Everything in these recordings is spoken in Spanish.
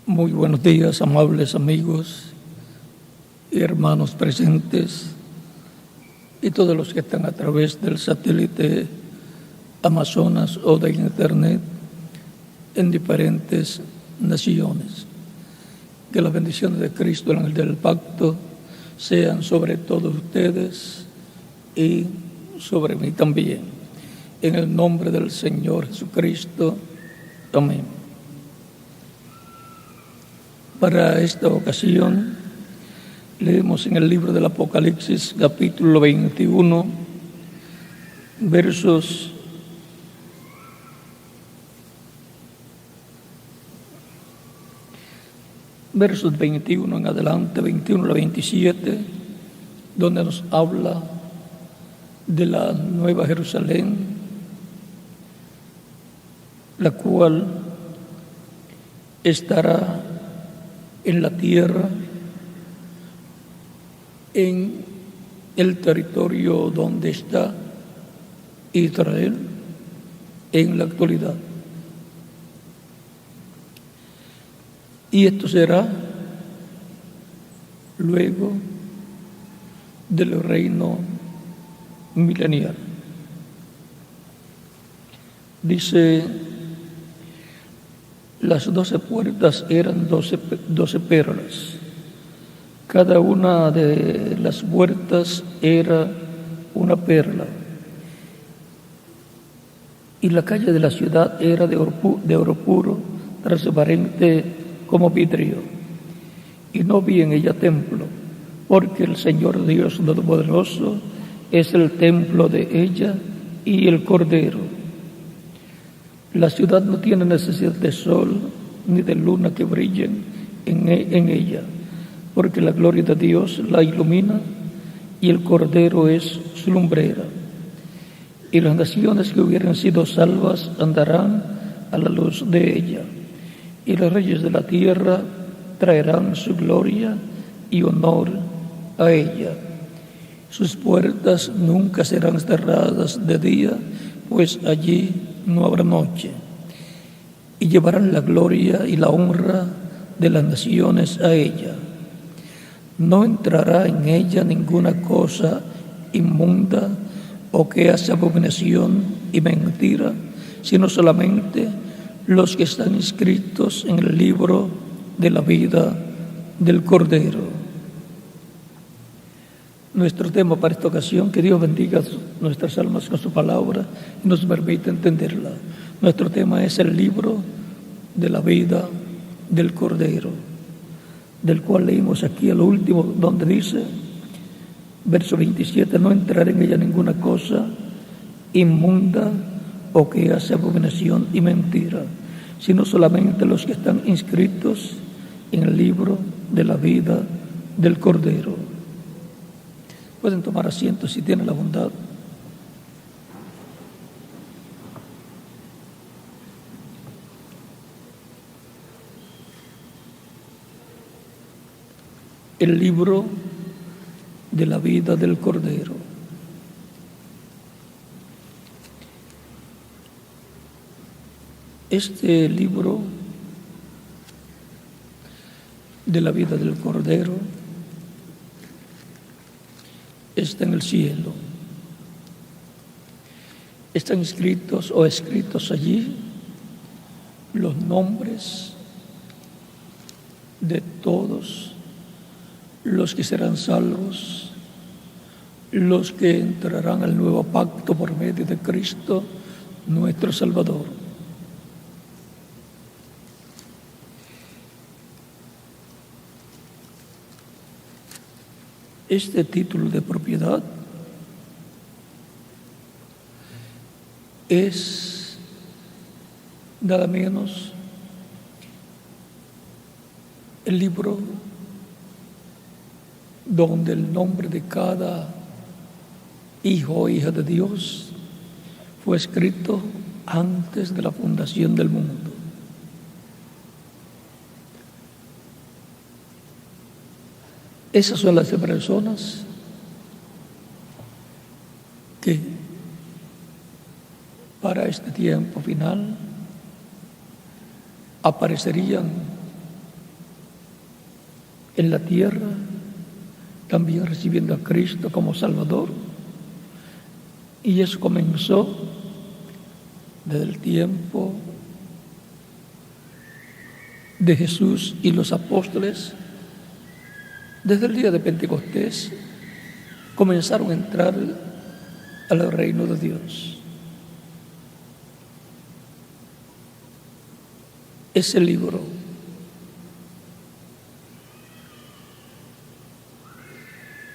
Muy buenos días, amables amigos y hermanos presentes y todos los que están a través del satélite Amazonas o de Internet en diferentes naciones. Que las bendiciones de Cristo, el ángel del pacto, sean sobre todos ustedes y sobre mí también. En el nombre del Señor Jesucristo. Amén. Para esta ocasión, leemos en el libro del Apocalipsis, capítulo 21, versos 21 en adelante, 21 al 27, donde nos habla de la Nueva Jerusalén, la cual estará en la tierra, en el territorio donde está Israel en la actualidad. Y esto será luego del reino milenial. Dice, las 12 puertas eran 12 perlas. Cada una de las puertas era una perla. Y la calle de la ciudad era de oro puro, transparente como vidrio. Y no vi en ella templo, porque el Señor Dios Todopoderoso es el templo de ella y el Cordero. La ciudad no tiene necesidad de sol ni de luna que brillen en ella, porque la gloria de Dios la ilumina y el Cordero es su lumbrera. Y las naciones que hubieran sido salvas andarán a la luz de ella, y los reyes de la tierra traerán su gloria y honor a ella. Sus puertas nunca serán cerradas de día, pues allí no habrá noche. Y llevarán la gloria y la honra de las naciones a ella. No entrará en ella ninguna cosa inmunda o que hace abominación y mentira, sino solamente los que están inscritos en el libro de la vida del Cordero. Nuestro tema para esta ocasión, que Dios bendiga nuestras almas con su palabra y nos permita entenderla. Nuestro tema es el libro de la vida del Cordero, del cual leímos aquí a lo último, donde dice, verso 27, no entrará en ella ninguna cosa inmunda o que hace abominación y mentira, sino solamente los que están inscritos en el libro de la vida del Cordero. Pueden tomar asiento si tienen la bondad. El libro de la vida del Cordero. Este libro de la vida del Cordero está en el cielo. Están escritos allí los nombres de todos los que serán salvos, los que entrarán al nuevo pacto por medio de Cristo, nuestro Salvador. Este título de propiedad es nada menos el libro donde el nombre de cada hijo o hija de Dios fue escrito antes de la fundación del mundo. Esas son las personas que para este tiempo final aparecerían en la tierra, también recibiendo a Cristo como Salvador. Y eso comenzó desde el tiempo de Jesús y los apóstoles. Desde el día de Pentecostés comenzaron a entrar al reino de Dios. Ese libro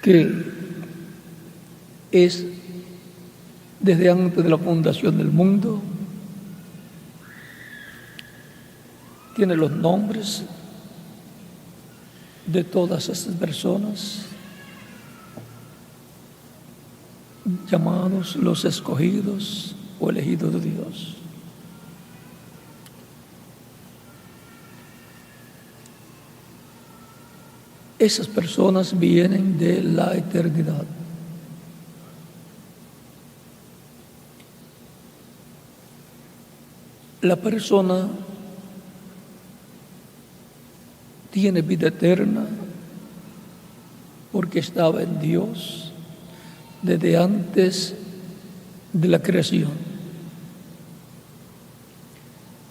que es desde antes de la fundación del mundo, tiene los nombres de todas esas personas llamados los escogidos o elegidos de Dios. Esas personas vienen de la eternidad. La persona tiene vida eterna porque estaba en Dios desde antes de la creación.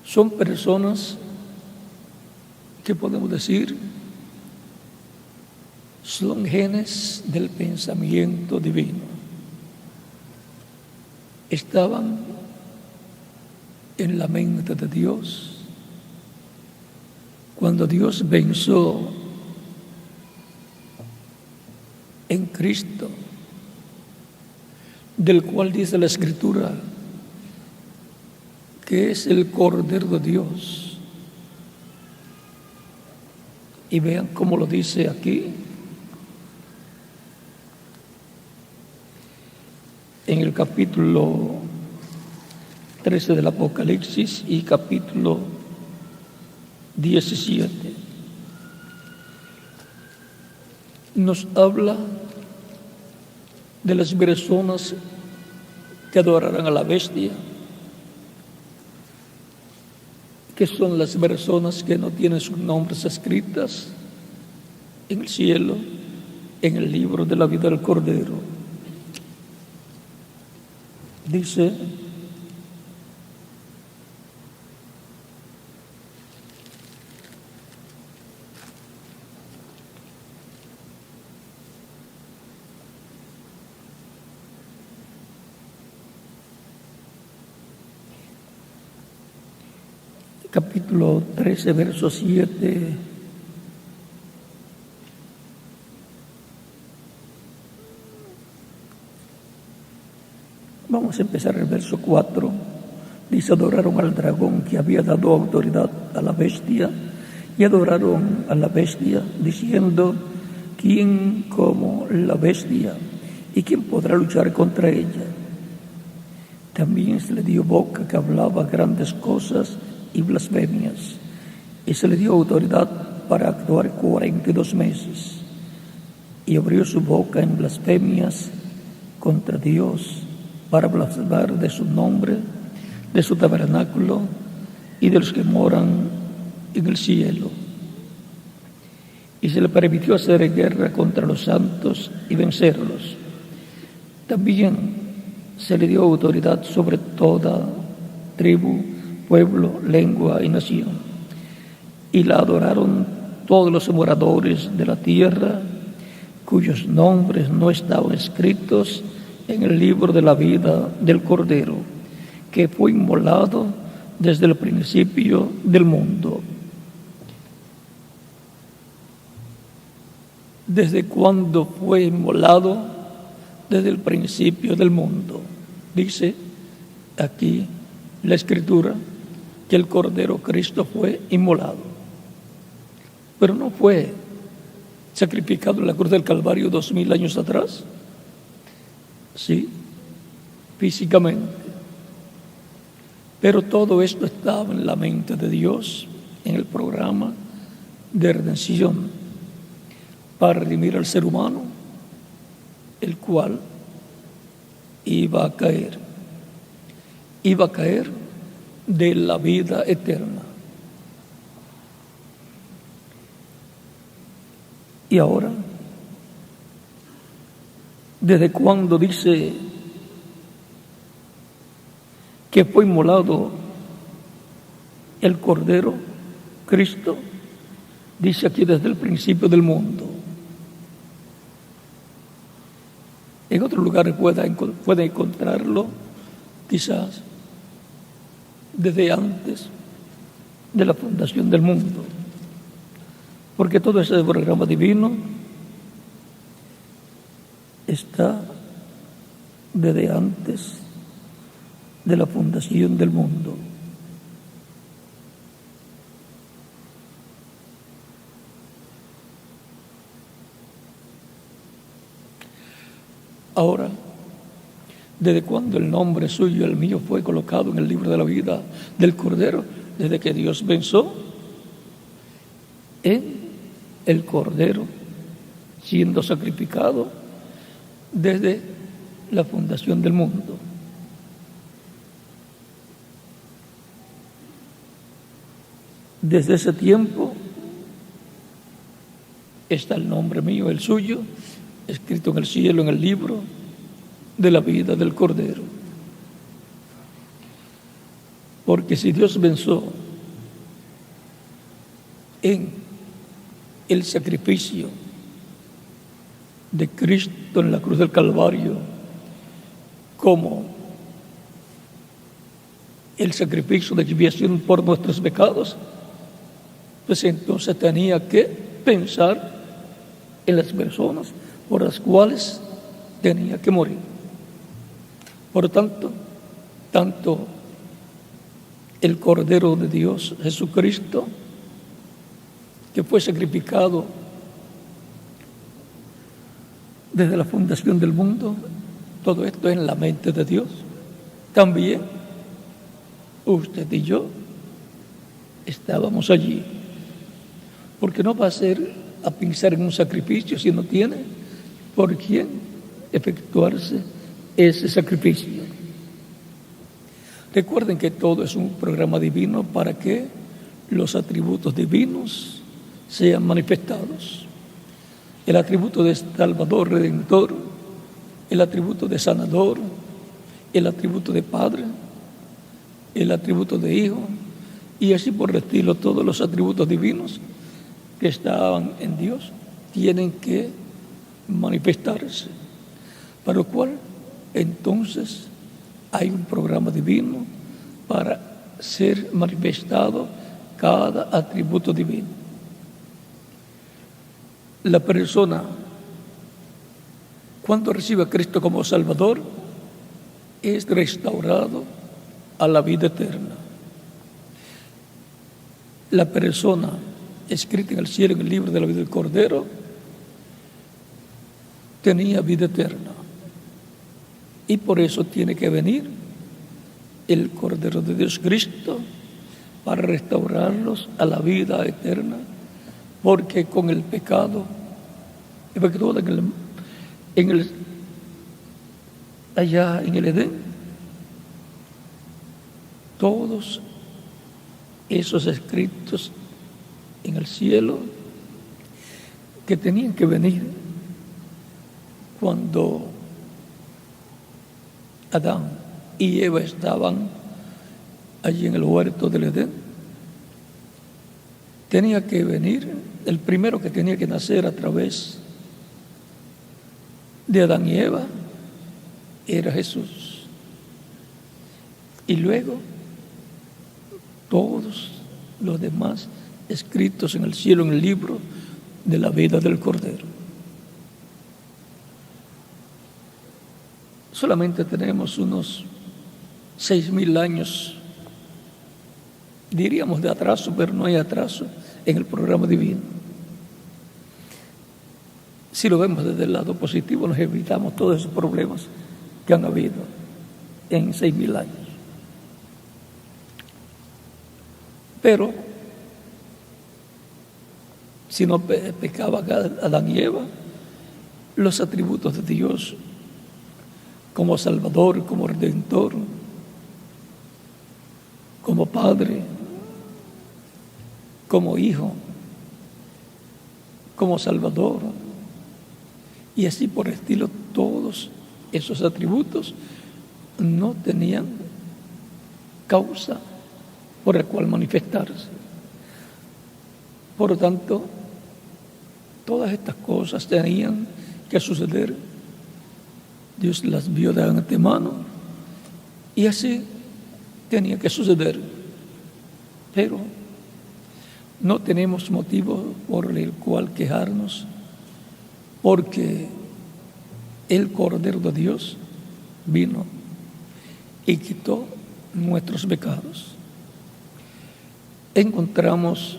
Son personas que podemos decir son genes del pensamiento divino. Estaban en la mente de Dios cuando Dios venció en Cristo, del cual dice la Escritura que es el Cordero de Dios. Y vean cómo lo dice aquí, en el capítulo 13 del Apocalipsis y capítulo 17. Nos habla de las personas que adorarán a la bestia, que son las personas que no tienen sus nombres escritas en el cielo, en el libro de la vida del Cordero. Dice: capítulo 13, verso 7. Vamos a empezar el verso 4. Dice: adoraron al dragón que había dado autoridad a la bestia, y adoraron a la bestia, diciendo: ¿quién como la bestia? ¿Y quién podrá luchar contra ella? También se le dio boca que hablaba grandes cosas y blasfemias, y se le dio autoridad para actuar 42 meses, y abrió su boca en blasfemias contra Dios, para blasfemar de su nombre, de su tabernáculo y de los que moran en el cielo. Y se le permitió hacer guerra contra los santos y vencerlos. También se le dio autoridad sobre toda tribu, pueblo, lengua y nación. Y la adoraron todos los moradores de la tierra, cuyos nombres no estaban escritos en el libro de la vida del Cordero, que fue inmolado desde el principio del mundo. ¿Desde cuándo fue inmolado? Desde el principio del mundo. Dice aquí la Escritura que el Cordero Cristo fue inmolado, pero no fue sacrificado en la cruz del Calvario 2000 años atrás. Sí, físicamente. Pero todo esto estaba en la mente de Dios, en el programa de redención, para redimir al ser humano, el cual iba a caer de la vida eterna. Y ahora, ¿desde cuándo dice que fue inmolado el Cordero, Cristo? Dice aquí desde el principio del mundo. En otros lugares puede encontrarlo quizás desde antes de la fundación del mundo, porque todo ese programa divino está desde antes de la fundación del mundo. Ahora, ¿desde cuándo el nombre suyo y el mío fue colocado en el libro de la vida del Cordero? Desde que Dios pensó en el Cordero siendo sacrificado desde la fundación del mundo. Desde ese tiempo está el nombre mío, el suyo, escrito en el cielo, en el libro de la vida del Cordero. Porque si Dios pensó en el sacrificio de Cristo en la cruz del Calvario como el sacrificio de expiación por nuestros pecados, pues entonces tenía que pensar en las personas por las cuales tenía que morir. Por tanto, tanto el Cordero de Dios, Jesucristo, que fue sacrificado desde la fundación del mundo, todo esto en la mente de Dios. También usted y yo estábamos allí, porque no va a ser a pensar en un sacrificio si no tiene por quién efectuarse ese sacrificio. Recuerden que todo es un programa divino para que los atributos divinos sean manifestados. El atributo de Salvador, Redentor, el atributo de Sanador, el atributo de Padre, el atributo de Hijo, y así por el estilo, todos los atributos divinos que estaban en Dios tienen que manifestarse, para lo cual entonces hay un programa divino para ser manifestado cada atributo divino. La persona, cuando recibe a Cristo como Salvador, es restaurado a la vida eterna. La persona escrita en el cielo, en el libro de la vida del Cordero, tenía vida eterna. Y por eso tiene que venir el Cordero de Dios Cristo para restaurarlos a la vida eterna, porque con el pecado, efectuado allá en el Edén, todos esos escritos en el cielo que tenían que venir cuando Adán y Eva estaban allí en el huerto del Edén, tenía que venir, el primero que tenía que nacer a través de Adán y Eva era Jesús. Y luego todos los demás escritos en el cielo, en el libro de la vida del Cordero. Solamente tenemos unos 6,000 años, diríamos, de atraso, pero no hay atraso en el programa divino. Si lo vemos desde el lado positivo, nos evitamos todos esos problemas que han habido en 6,000 años. Pero si no pecaba Adán y Eva, los atributos de Dios como Salvador, como Redentor, como Padre, como Hijo, como Salvador. Y así por el estilo, todos esos atributos no tenían causa por la cual manifestarse. Por lo tanto, todas estas cosas tenían que suceder. Dios las vio de antemano y así tenía que suceder. Pero no tenemos motivo por el cual quejarnos, porque el Cordero de Dios vino y quitó nuestros pecados. Encontramos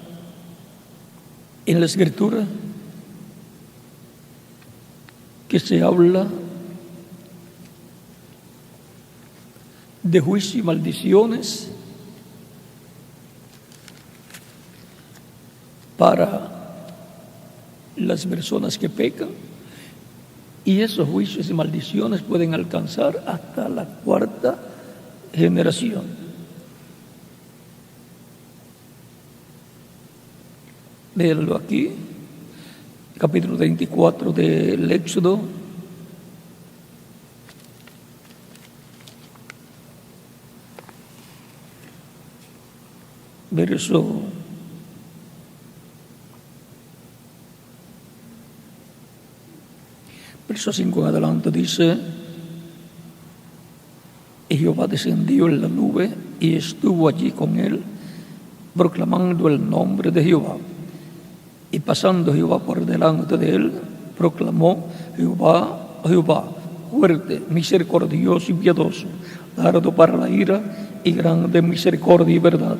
en la Escritura que se habla de juicio y maldiciones para las personas que pecan, y esos juicios y maldiciones pueden alcanzar hasta la 4ª generación. Léanlo aquí, capítulo 24 del Éxodo. Verso 5 en adelante dice: y Jehová descendió en la nube y estuvo allí con él, proclamando el nombre de Jehová. Y pasando Jehová por delante de él, proclamó: Jehová, Jehová, fuerte, misericordioso y piadoso, tardo para la ira y grande en misericordia y verdad,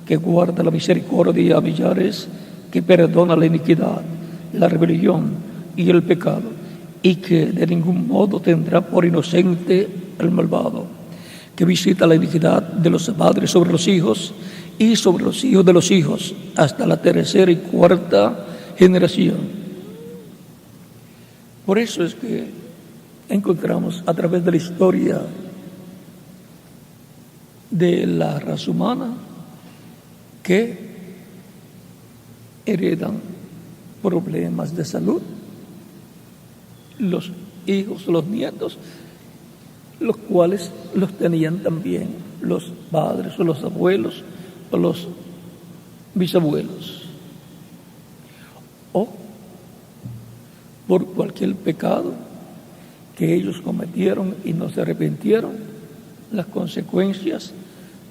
que guarda la misericordia a millares, que perdona la iniquidad, la rebelión y el pecado, y que de ningún modo tendrá por inocente el malvado, que visita la iniquidad de los padres sobre los hijos y sobre los hijos de los hijos, hasta la 3ª y 4ª generación. Por eso es que encontramos a través de la historia de la raza humana que heredan problemas de salud, los hijos, los nietos, los cuales los tenían también los padres o los abuelos o los bisabuelos, o por cualquier pecado que ellos cometieron y no se arrepintieron, las consecuencias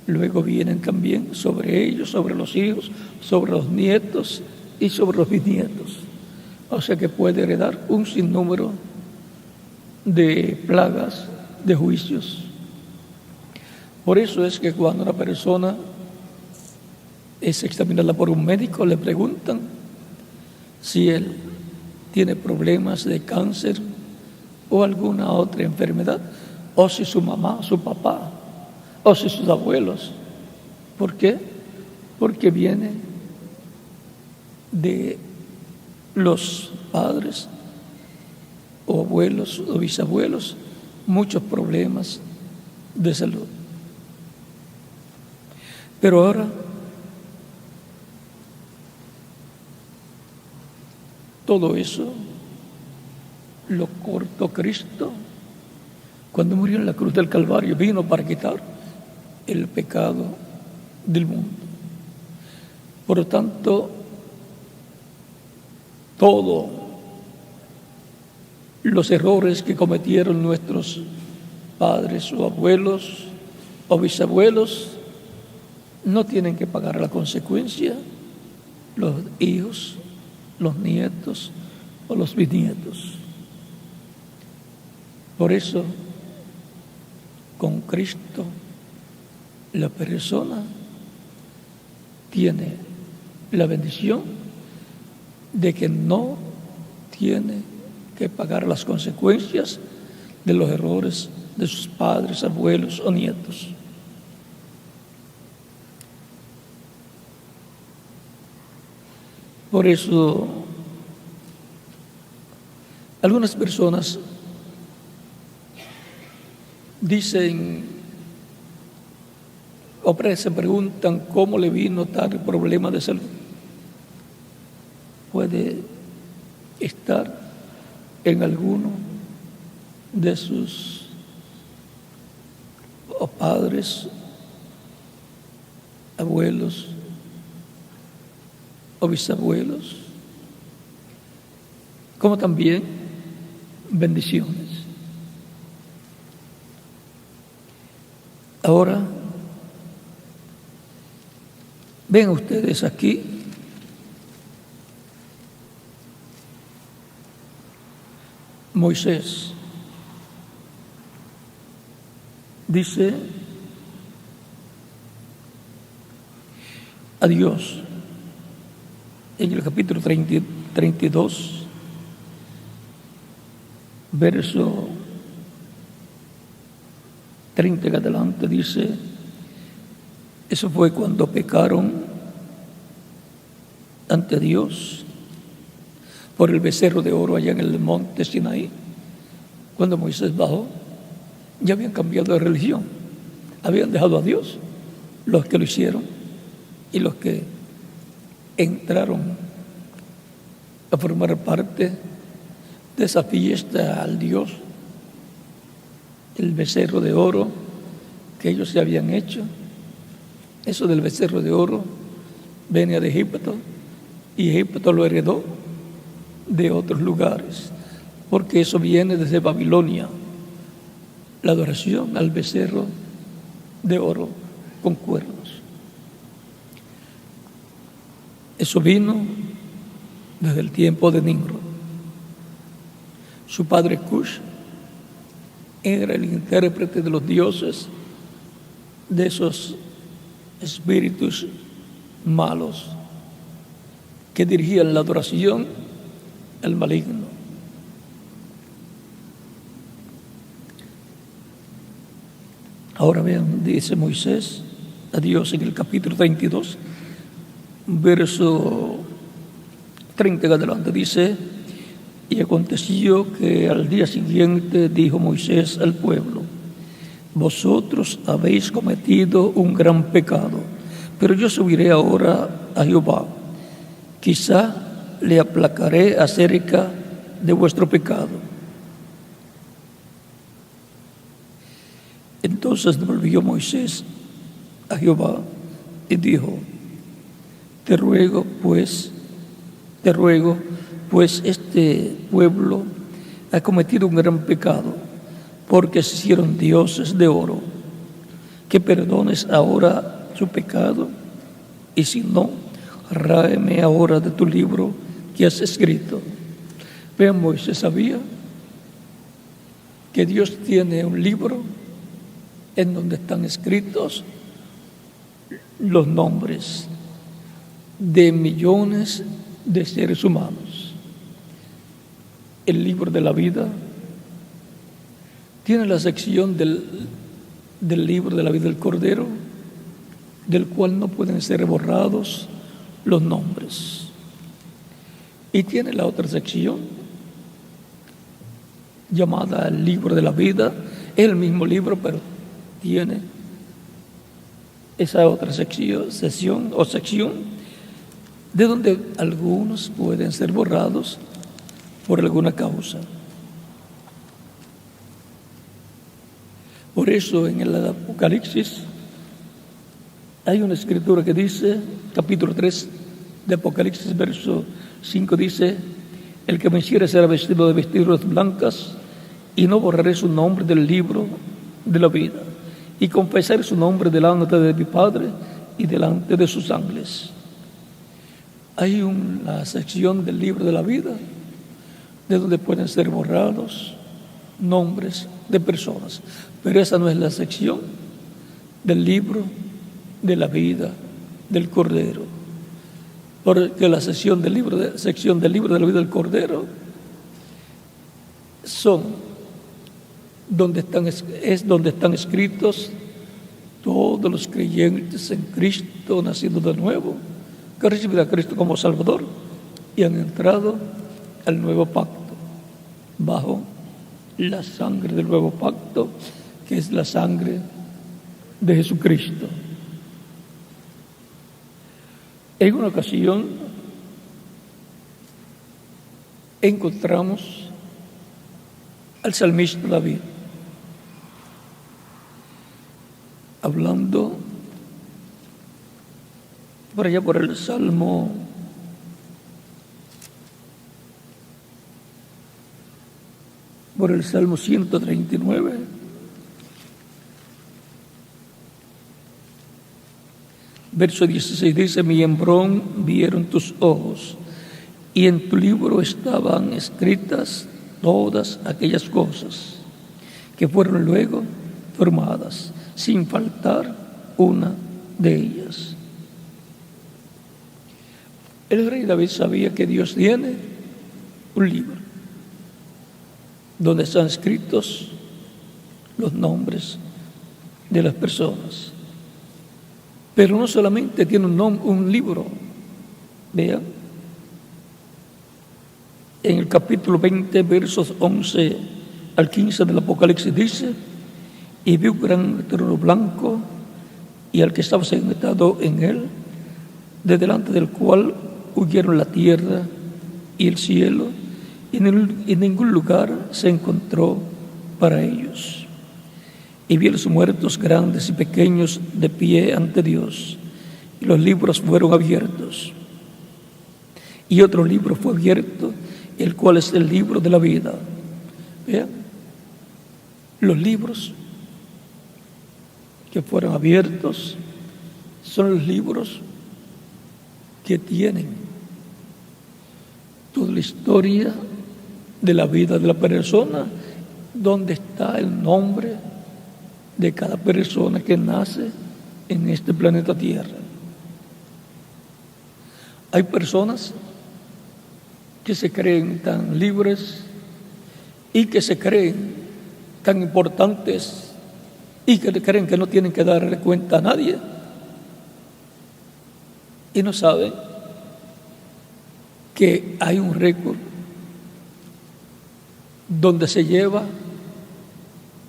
luego vienen también sobre ellos, sobre los hijos, sobre los nietos y sobre los bisnietos. O sea que puede heredar un sinnúmero de plagas, de juicios. Por eso es que cuando una persona es examinada por un médico, le preguntan si él tiene problemas de cáncer o alguna otra enfermedad, o si su mamá, su papá, o si sus abuelos. ¿Por qué? Porque viene de los padres o abuelos o bisabuelos muchos problemas de salud. Pero ahora todo eso lo cortó Cristo cuando murió en la cruz del Calvario. Vino para quitar el pecado del mundo. Por lo tanto, todos los errores que cometieron nuestros padres o abuelos o bisabuelos no tienen que pagar la consecuencia los hijos, los nietos o los bisnietos. Por eso, con Cristo, la persona tiene la bendición de que no tiene que pagar las consecuencias de los errores de sus padres, abuelos o nietos. Por eso, algunas personas dicen o se preguntan cómo le vino tal problema de salud. Puede estar en alguno de sus padres, abuelos o bisabuelos, como también bendiciones. Ahora, ven ustedes aquí Moisés dice a Dios en el capítulo 32, verso 30 en adelante, dice, eso fue cuando pecaron ante Dios por el becerro de oro allá en el monte Sinaí. Cuando Moisés bajó, ya habían cambiado de religión, habían dejado a Dios, los que lo hicieron y los que entraron a formar parte de esa fiesta al Dios, el becerro de oro que ellos se habían hecho. Eso del becerro de oro venía de Egipto y Egipto lo heredó de otros lugares, porque eso viene desde Babilonia, la adoración al becerro de oro con cuernos. Eso vino desde el tiempo de Nimrod. Su padre Cush era el intérprete de los dioses, de esos espíritus malos que dirigían la adoración al maligno. Ahora vean, dice Moisés a Dios en el capítulo 32, verso 30 en adelante, dice, y aconteció que al día siguiente dijo Moisés al pueblo, vosotros habéis cometido un gran pecado, pero yo subiré ahora a Jehová, quizá le aplacaré acerca de vuestro pecado. Entonces volvió Moisés a Jehová y dijo, te ruego, pues, este pueblo ha cometido un gran pecado, porque se hicieron dioses de oro, que perdones ahora su pecado, y si no, ráeme ahora de tu libro que has escrito. Vean, Moisés sabía que Dios tiene un libro en donde están escritos los nombres de millones de seres humanos. El libro de la vida tiene la sección del libro de la vida del Cordero, del cual no pueden ser borrados los nombres. Y tiene la otra sección llamada el libro de la vida, es el mismo libro, pero tiene esa otra sección de donde algunos pueden ser borrados por alguna causa. Por eso en el Apocalipsis hay una escritura que dice, capítulo 3 de Apocalipsis, verso 5, dice, el que venciere será vestido de vestiduras blancas, y no borraré su nombre del libro de la vida, y confesaré su nombre delante de mi Padre y delante de sus ángeles. Hay una sección del libro de la vida de donde pueden ser borrados nombres de personas, pero esa no es la sección del libro de la vida del Cordero, porque la sección del libro de la vida del Cordero es donde están escritos todos los creyentes en Cristo, nacidos de nuevo, que han recibido a Cristo como Salvador y han entrado al nuevo pacto, bajo la sangre del nuevo pacto, que es la sangre de Jesucristo. En una ocasión, encontramos al salmista David hablando por allá por el Salmo 139, verso 16 dice: mi hembrón vieron tus ojos, y en tu libro estaban escritas todas aquellas cosas que fueron luego formadas, sin faltar una de ellas. El rey David sabía que Dios tiene un libro donde están escritos los nombres de las personas. Pero no solamente tiene un libro. Vean, en el capítulo 20, versos 11 al 15 del Apocalipsis dice: y vi un gran trono blanco, y al que estaba sentado en él, de delante del cual huyeron la tierra y el cielo, y en ningún lugar se encontró para ellos. Y vi a los muertos grandes y pequeños de pie ante Dios, y los libros fueron abiertos. Y otro libro fue abierto, el cual es el libro de la vida. Vean, los libros que fueron abiertos son los libros que tienen toda la historia de la vida de la persona, donde está el nombre de cada persona que nace en este planeta Tierra. Hay personas que se creen tan libres y que se creen tan importantes y que creen que no tienen que darle cuenta a nadie, y no saben que hay un récord donde se lleva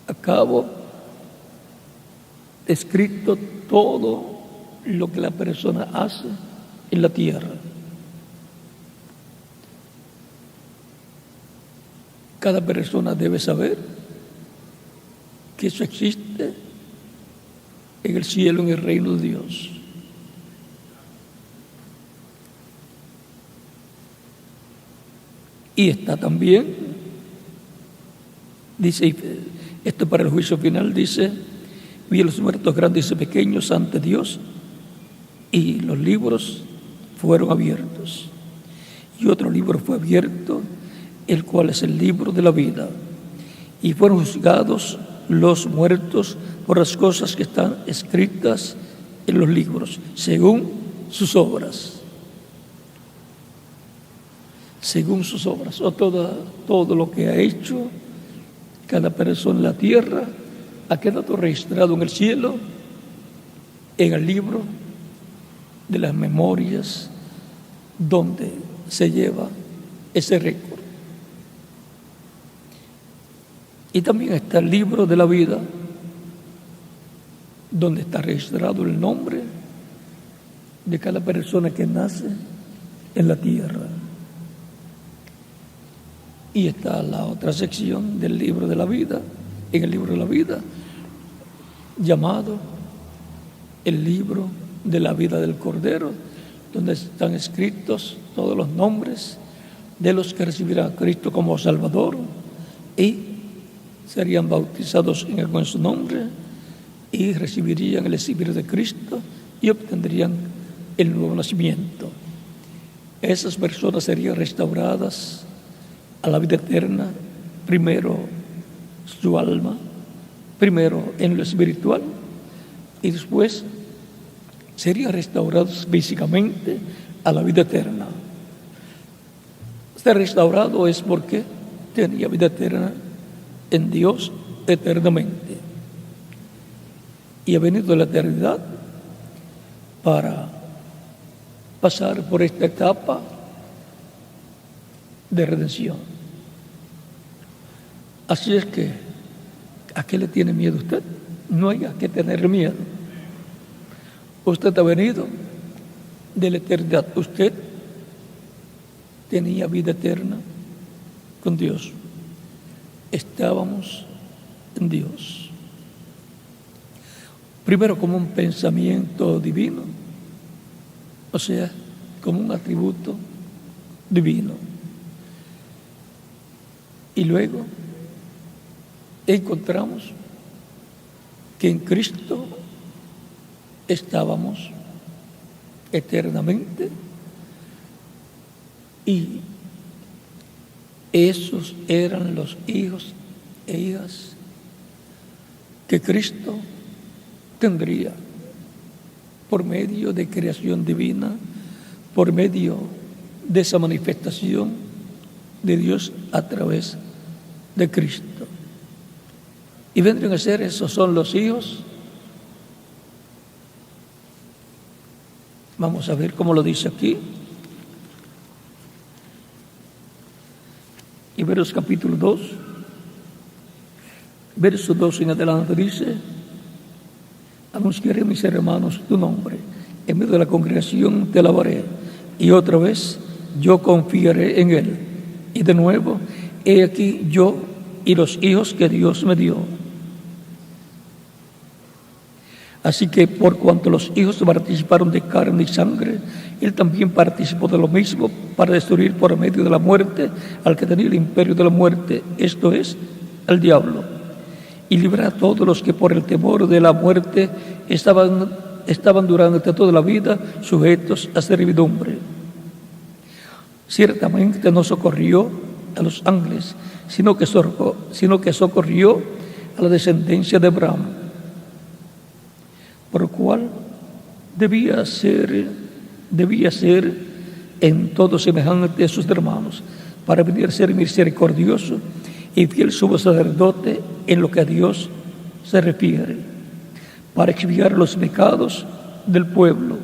a cabo escrito todo lo que la persona hace en la tierra. Cada persona debe saber que eso existe en el cielo, en el reino de Dios. Y está también, dice, esto para el juicio final, dice: vi a los muertos grandes y pequeños ante Dios, y los libros fueron abiertos. Y otro libro fue abierto, el cual es el libro de la vida. Y fueron juzgados los muertos por las cosas que están escritas en los libros, según sus obras. Según sus obras, o todo lo que ha hecho cada persona en la tierra, ha quedado registrado en el cielo, en el libro de las memorias, donde se lleva ese récord. Y también está el libro de la vida, donde está registrado el nombre de cada persona que nace en la tierra. Y está la otra sección del libro de la vida, en el libro de la vida, llamado el libro de la vida del Cordero, donde están escritos todos los nombres de los que recibirán a Cristo como Salvador y serían bautizados en su nombre y recibirían el Espíritu de Cristo y obtendrían el nuevo nacimiento. Esas personas serían restauradas a la vida eterna, primero su alma, primero en lo espiritual, y después serían restaurados físicamente a la vida eterna. Ser restaurado es porque tenía vida eterna en Dios eternamente, y ha venido la eternidad para pasar por esta etapa de redención. Así es que, ¿a qué le tiene miedo usted? No hay a qué tener miedo. Usted ha venido de la eternidad. Usted tenía vida eterna con Dios. Estábamos en Dios. Primero como un pensamiento divino, o sea, como un atributo divino. Y luego encontramos que en Cristo estábamos eternamente y esos eran los hijos e hijas que Cristo tendría por medio de creación divina, por medio de esa manifestación de Dios a través de Cristo. Y vendrían a ser, esos son los hijos. Vamos a ver cómo lo dice aquí. Hebreos capítulo 2, verso 2 en adelante dice: anunciaré, mis hermanos, tu nombre, en medio de la congregación te alabaré, y otra vez yo confiaré en él. Y de nuevo, he aquí yo y los hijos que Dios me dio. Así que por cuanto los hijos participaron de carne y sangre, él también participó de lo mismo para destruir por medio de la muerte al que tenía el imperio de la muerte, esto es, al diablo, y librar a todos los que por el temor de la muerte estaban durante toda la vida sujetos a servidumbre. Ciertamente no socorrió a los ángeles, sino que socorrió a la descendencia de Abraham, por lo cual debía ser en todo semejante a sus hermanos, para venir a ser misericordioso y fiel sumo sacerdote en lo que a Dios se refiere, para expiar los pecados del pueblo.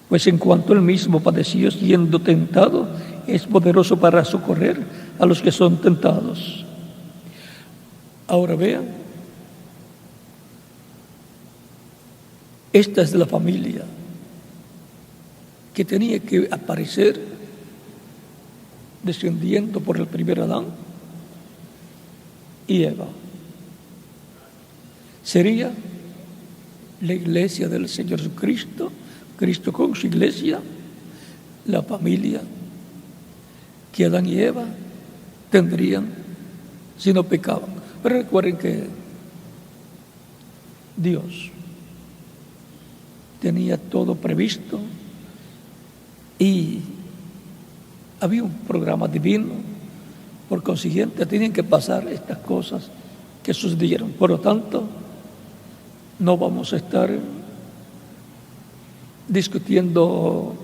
Pues en cuanto él mismo padeció siendo tentado, es poderoso para socorrer a los que son tentados. Ahora vean, esta es la familia que tenía que aparecer descendiendo por el primer Adán y Eva. Sería la iglesia del Señor Jesucristo, Cristo con su iglesia, la familia que Adán y Eva tendrían si no pecaban. Pero recuerden que Dios tenía todo previsto y había un programa divino, por consiguiente tenían que pasar estas cosas que sucedieron. Por lo tanto, no vamos a estar discutiendo,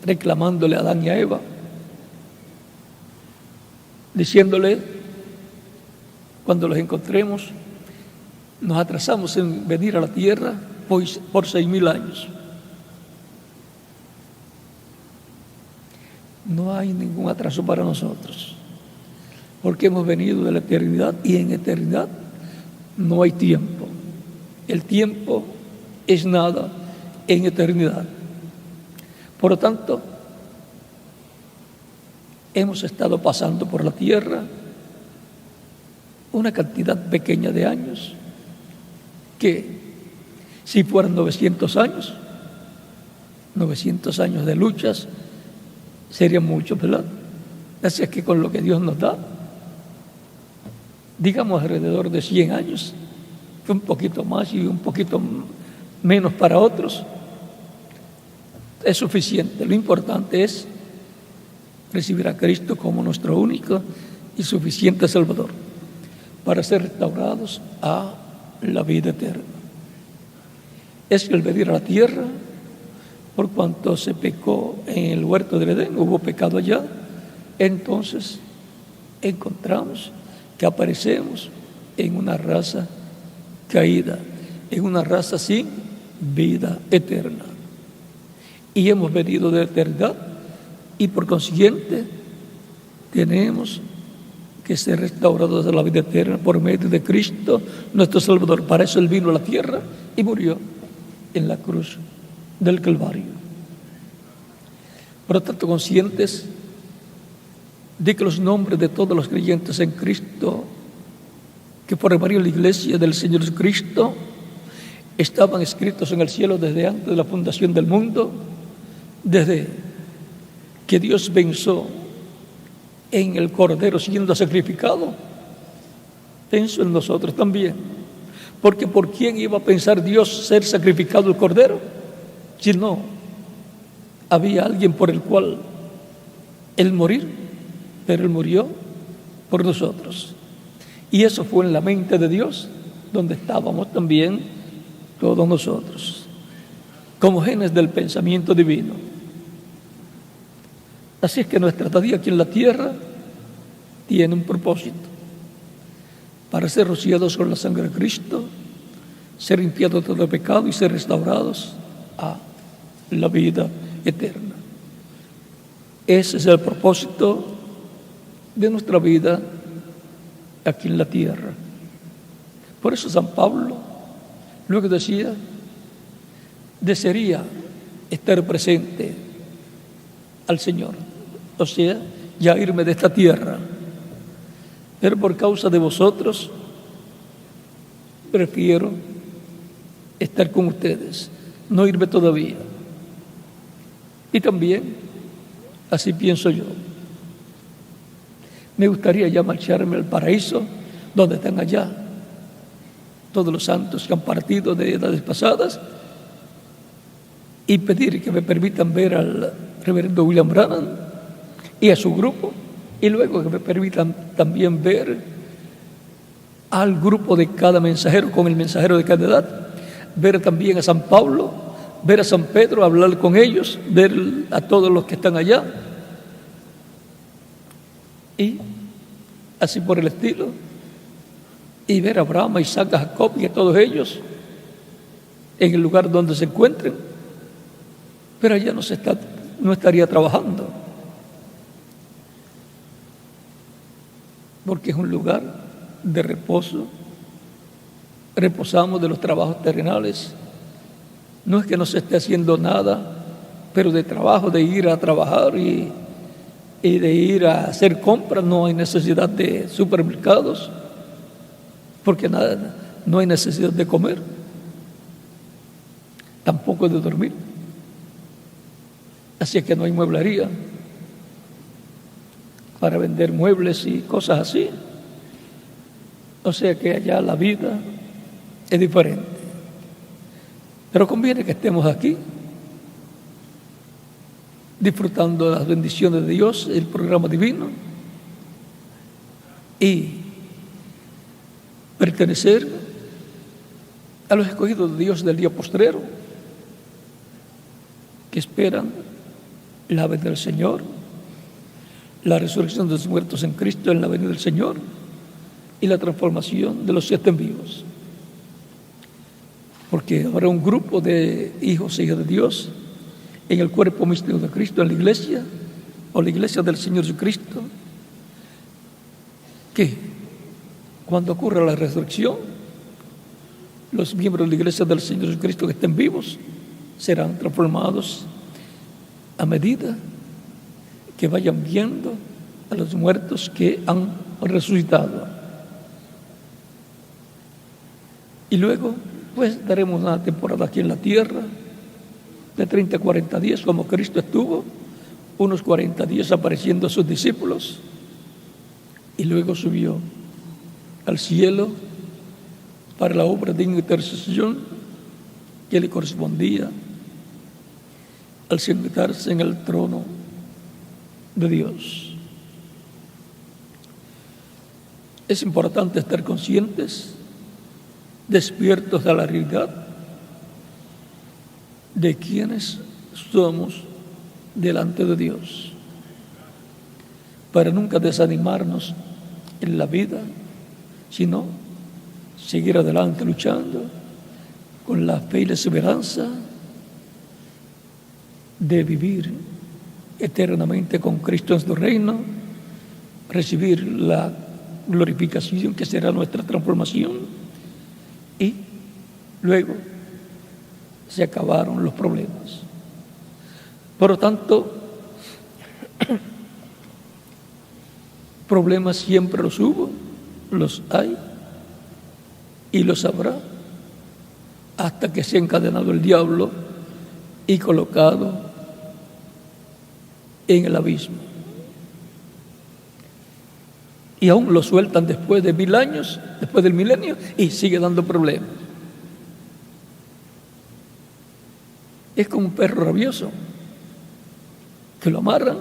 reclamándole a Adán y a Eva, diciéndole, cuando los encontremos, nos atrasamos en venir a la tierra por 6,000 años. No hay ningún atraso para nosotros, porque hemos venido de la eternidad y en eternidad no hay tiempo. El tiempo es nada en eternidad. Por lo tanto, hemos estado pasando por la tierra una cantidad pequeña de años que, si fueran 900 años de luchas, serían muchos, ¿verdad? Así es que con lo que Dios nos da, digamos alrededor de 100 años, un poquito más y un poquito menos para otros, es suficiente. Lo importante es recibir a Cristo como nuestro único y suficiente Salvador para ser restaurados a la vida eterna. Es el venir a la tierra, por cuanto se pecó en el huerto del Edén, hubo pecado allá, entonces encontramos que aparecemos en una raza caída, en una raza sin vida eterna. Y hemos venido de la eternidad y por consiguiente tenemos que ser restaurados a la vida eterna por medio de Cristo, nuestro Salvador. Para eso Él vino a la tierra y murió en la cruz del Calvario. Por lo tanto, conscientes de que los nombres de todos los creyentes en Cristo que formarían la iglesia del Señor Jesucristo estaban escritos en el cielo desde antes de la fundación del mundo, desde que Dios pensó en el Cordero siendo sacrificado, pensó en nosotros también. Porque ¿por quién iba a pensar Dios ser sacrificado el Cordero? Si no había alguien por el cual Él morir, pero Él murió por nosotros. Y eso fue en la mente de Dios, donde estábamos también todos nosotros, como genes del pensamiento divino. Así es que nuestra estadía aquí en la tierra tiene un propósito: para ser rociados con la sangre de Cristo, ser limpiados de todo pecado y ser restaurados a la vida eterna. Ese es el propósito de nuestra vida aquí en la tierra. Por eso San Pablo luego decía: desearía estar presente al Señor, o sea, ya irme de esta tierra, pero por causa de vosotros prefiero estar con ustedes, no irme todavía. Y también así pienso yo. Me gustaría ya marcharme al paraíso, donde están allá todos los santos que han partido de edades pasadas, y pedir que me permitan ver al reverendo William Branham y a su grupo, y luego que me permitan también ver al grupo de cada mensajero con el mensajero de cada edad, ver también a San Pablo, ver a San Pedro, hablar con ellos, ver a todos los que están allá, y así por el estilo, y ver a Abraham, a Isaac, a Jacob y a todos ellos en el lugar donde se encuentren, pero allá no estaría trabajando, porque es un lugar de reposo. Reposamos de los trabajos terrenales. No es que no se esté haciendo nada, pero de trabajo, de ir a trabajar y de ir a hacer compras, no hay necesidad de supermercados, porque no hay necesidad de comer, tampoco de dormir. Así es que no hay mueblería para vender muebles y cosas así. O sea que allá la vida es diferente. Pero conviene que estemos aquí, disfrutando de las bendiciones de Dios, el programa divino, y pertenecer a los escogidos de Dios del día postrero, que esperan la venida del Señor, la resurrección de los muertos en Cristo en la venida del Señor y la transformación de los siete vivos. Porque habrá un grupo de hijos e hijas de Dios en el cuerpo místico de Cristo, en la iglesia, o la iglesia del Señor Jesucristo, que cuando ocurra la resurrección, los miembros de la iglesia del Señor Jesucristo que estén vivos serán transformados a medida que vayan viendo a los muertos que han resucitado. Y luego, pues, daremos una temporada aquí en la tierra de 30 a 40 días, como Cristo estuvo, unos 40 días apareciendo a sus discípulos, y luego subió al cielo para la obra de intercesión que le correspondía al sentarse en el trono de Dios. Es importante estar conscientes, despiertos a la realidad de quienes somos delante de Dios, para nunca desanimarnos en la vida, sino seguir adelante luchando con la fe y la esperanza de vivir eternamente con Cristo en su reino, recibir la glorificación que será nuestra transformación, y luego se acabaron los problemas. Por lo tanto, Problemas siempre los hubo, los hay y los habrá, hasta que se ha encadenado el diablo y colocado en el abismo. Y aún lo sueltan después de 1000 años, después del milenio, y sigue dando problemas. Es como un perro rabioso, que lo amarran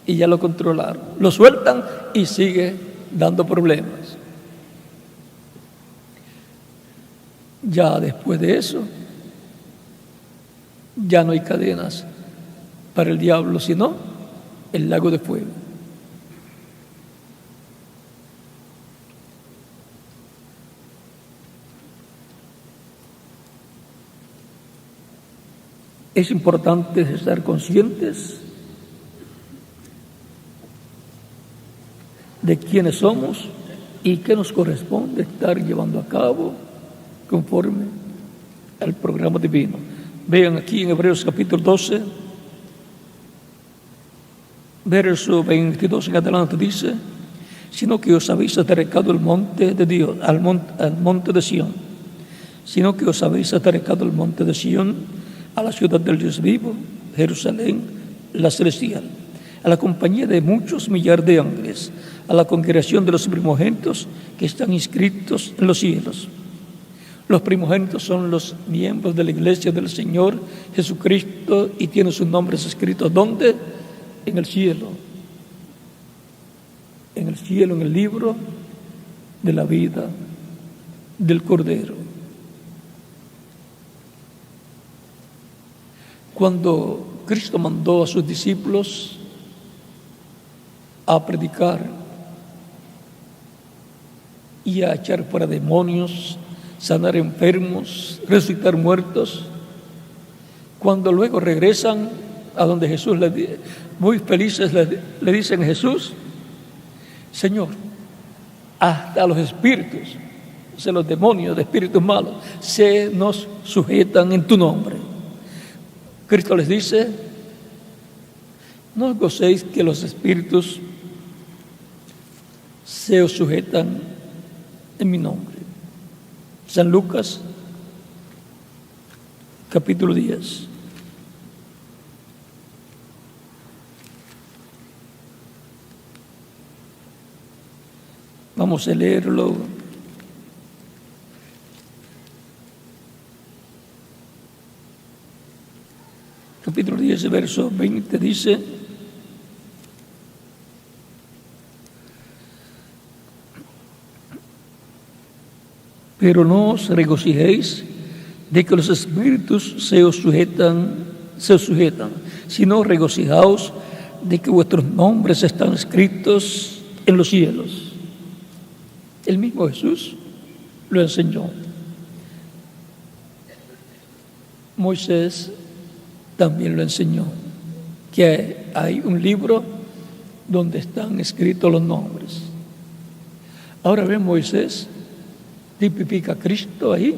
y ya lo controlaron. Lo sueltan y sigue dando problemas. Ya después de eso, ya no hay cadenas para el diablo, sino el lago de fuego. Es importante estar conscientes de quiénes somos y qué nos corresponde estar llevando a cabo conforme al programa divino. Vean aquí en Hebreos capítulo 12, verso 22 en adelante dice: sino que os habéis acercado al monte de Dios, al monte de Sión, sino que os habéis acercado al monte de Sión, a la ciudad del Dios vivo, Jerusalén, la celestial, a la compañía de muchos millares de ángeles, a la congregación de los primogénitos que están inscritos en los cielos. Los primogénitos son los miembros de la iglesia del Señor Jesucristo y tienen sus nombres escritos ¿dónde? En el cielo. En el cielo, en el libro de la vida del Cordero. Cuando Cristo mandó a sus discípulos a predicar y a echar fuera demonios, sanar enfermos, resucitar muertos, cuando luego regresan a donde Jesús, muy felices, le dicen a Jesús: Señor, hasta los espíritus, o sea, los demonios de espíritus malos, se nos sujetan en tu nombre. Cristo les dice: no os gocéis que los espíritus se os sujetan en mi nombre. San Lucas, capítulo 10. Vamos a leerlo. Capítulo 10, verso 20 dice: pero no os regocijéis de que los espíritus se os sujetan, sino regocijaos de que vuestros nombres están escritos en los cielos. El mismo Jesús lo enseñó. Moisés también lo enseñó, que hay un libro donde están escritos los nombres. Ahora ven, Moisés tipifica a Cristo ahí,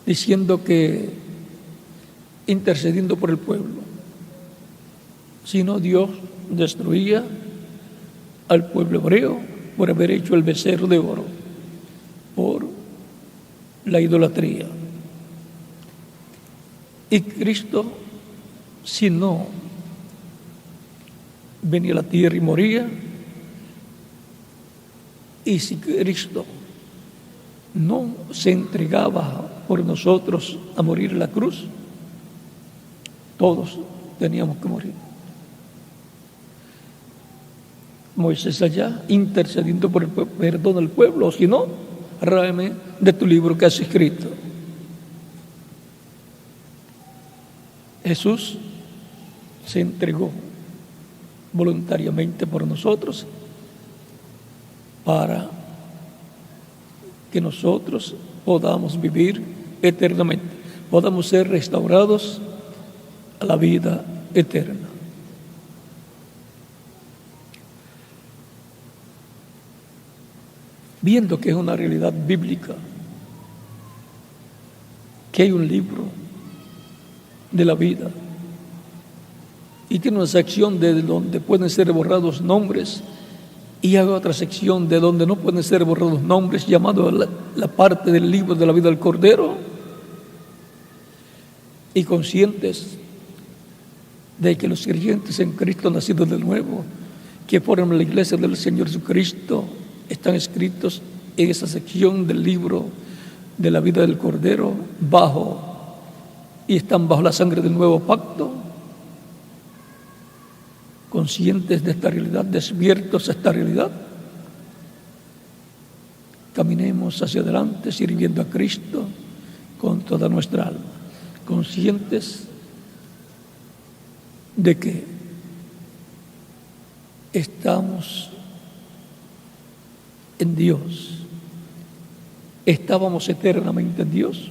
diciendo que intercediendo por el pueblo, si no, Dios destruía al pueblo hebreo por haber hecho el becerro de oro, por la idolatría. Y Cristo, si no venía a la tierra y moría, y si Cristo no se entregaba por nosotros a morir en la cruz, todos teníamos que morir. Moisés allá intercediendo por el perdón del pueblo, o si no, ráeme de tu libro que has escrito. Jesús se entregó voluntariamente por nosotros para que nosotros podamos vivir eternamente, podamos ser restaurados a la vida eterna. Viendo que es una realidad bíblica, que hay un libro de la vida y tiene una sección de donde pueden ser borrados nombres y haga otra sección de donde no pueden ser borrados nombres, llamado la parte del libro de la vida del Cordero, y conscientes de que los creyentes en Cristo nacidos de nuevo, que forman la iglesia del Señor Jesucristo, están escritos en esa sección del libro de la vida del Cordero, y están bajo la sangre del nuevo pacto, conscientes de esta realidad, despiertos a esta realidad. Caminemos hacia adelante sirviendo a Cristo con toda nuestra alma, conscientes de que estamos en Dios, estábamos eternamente en Dios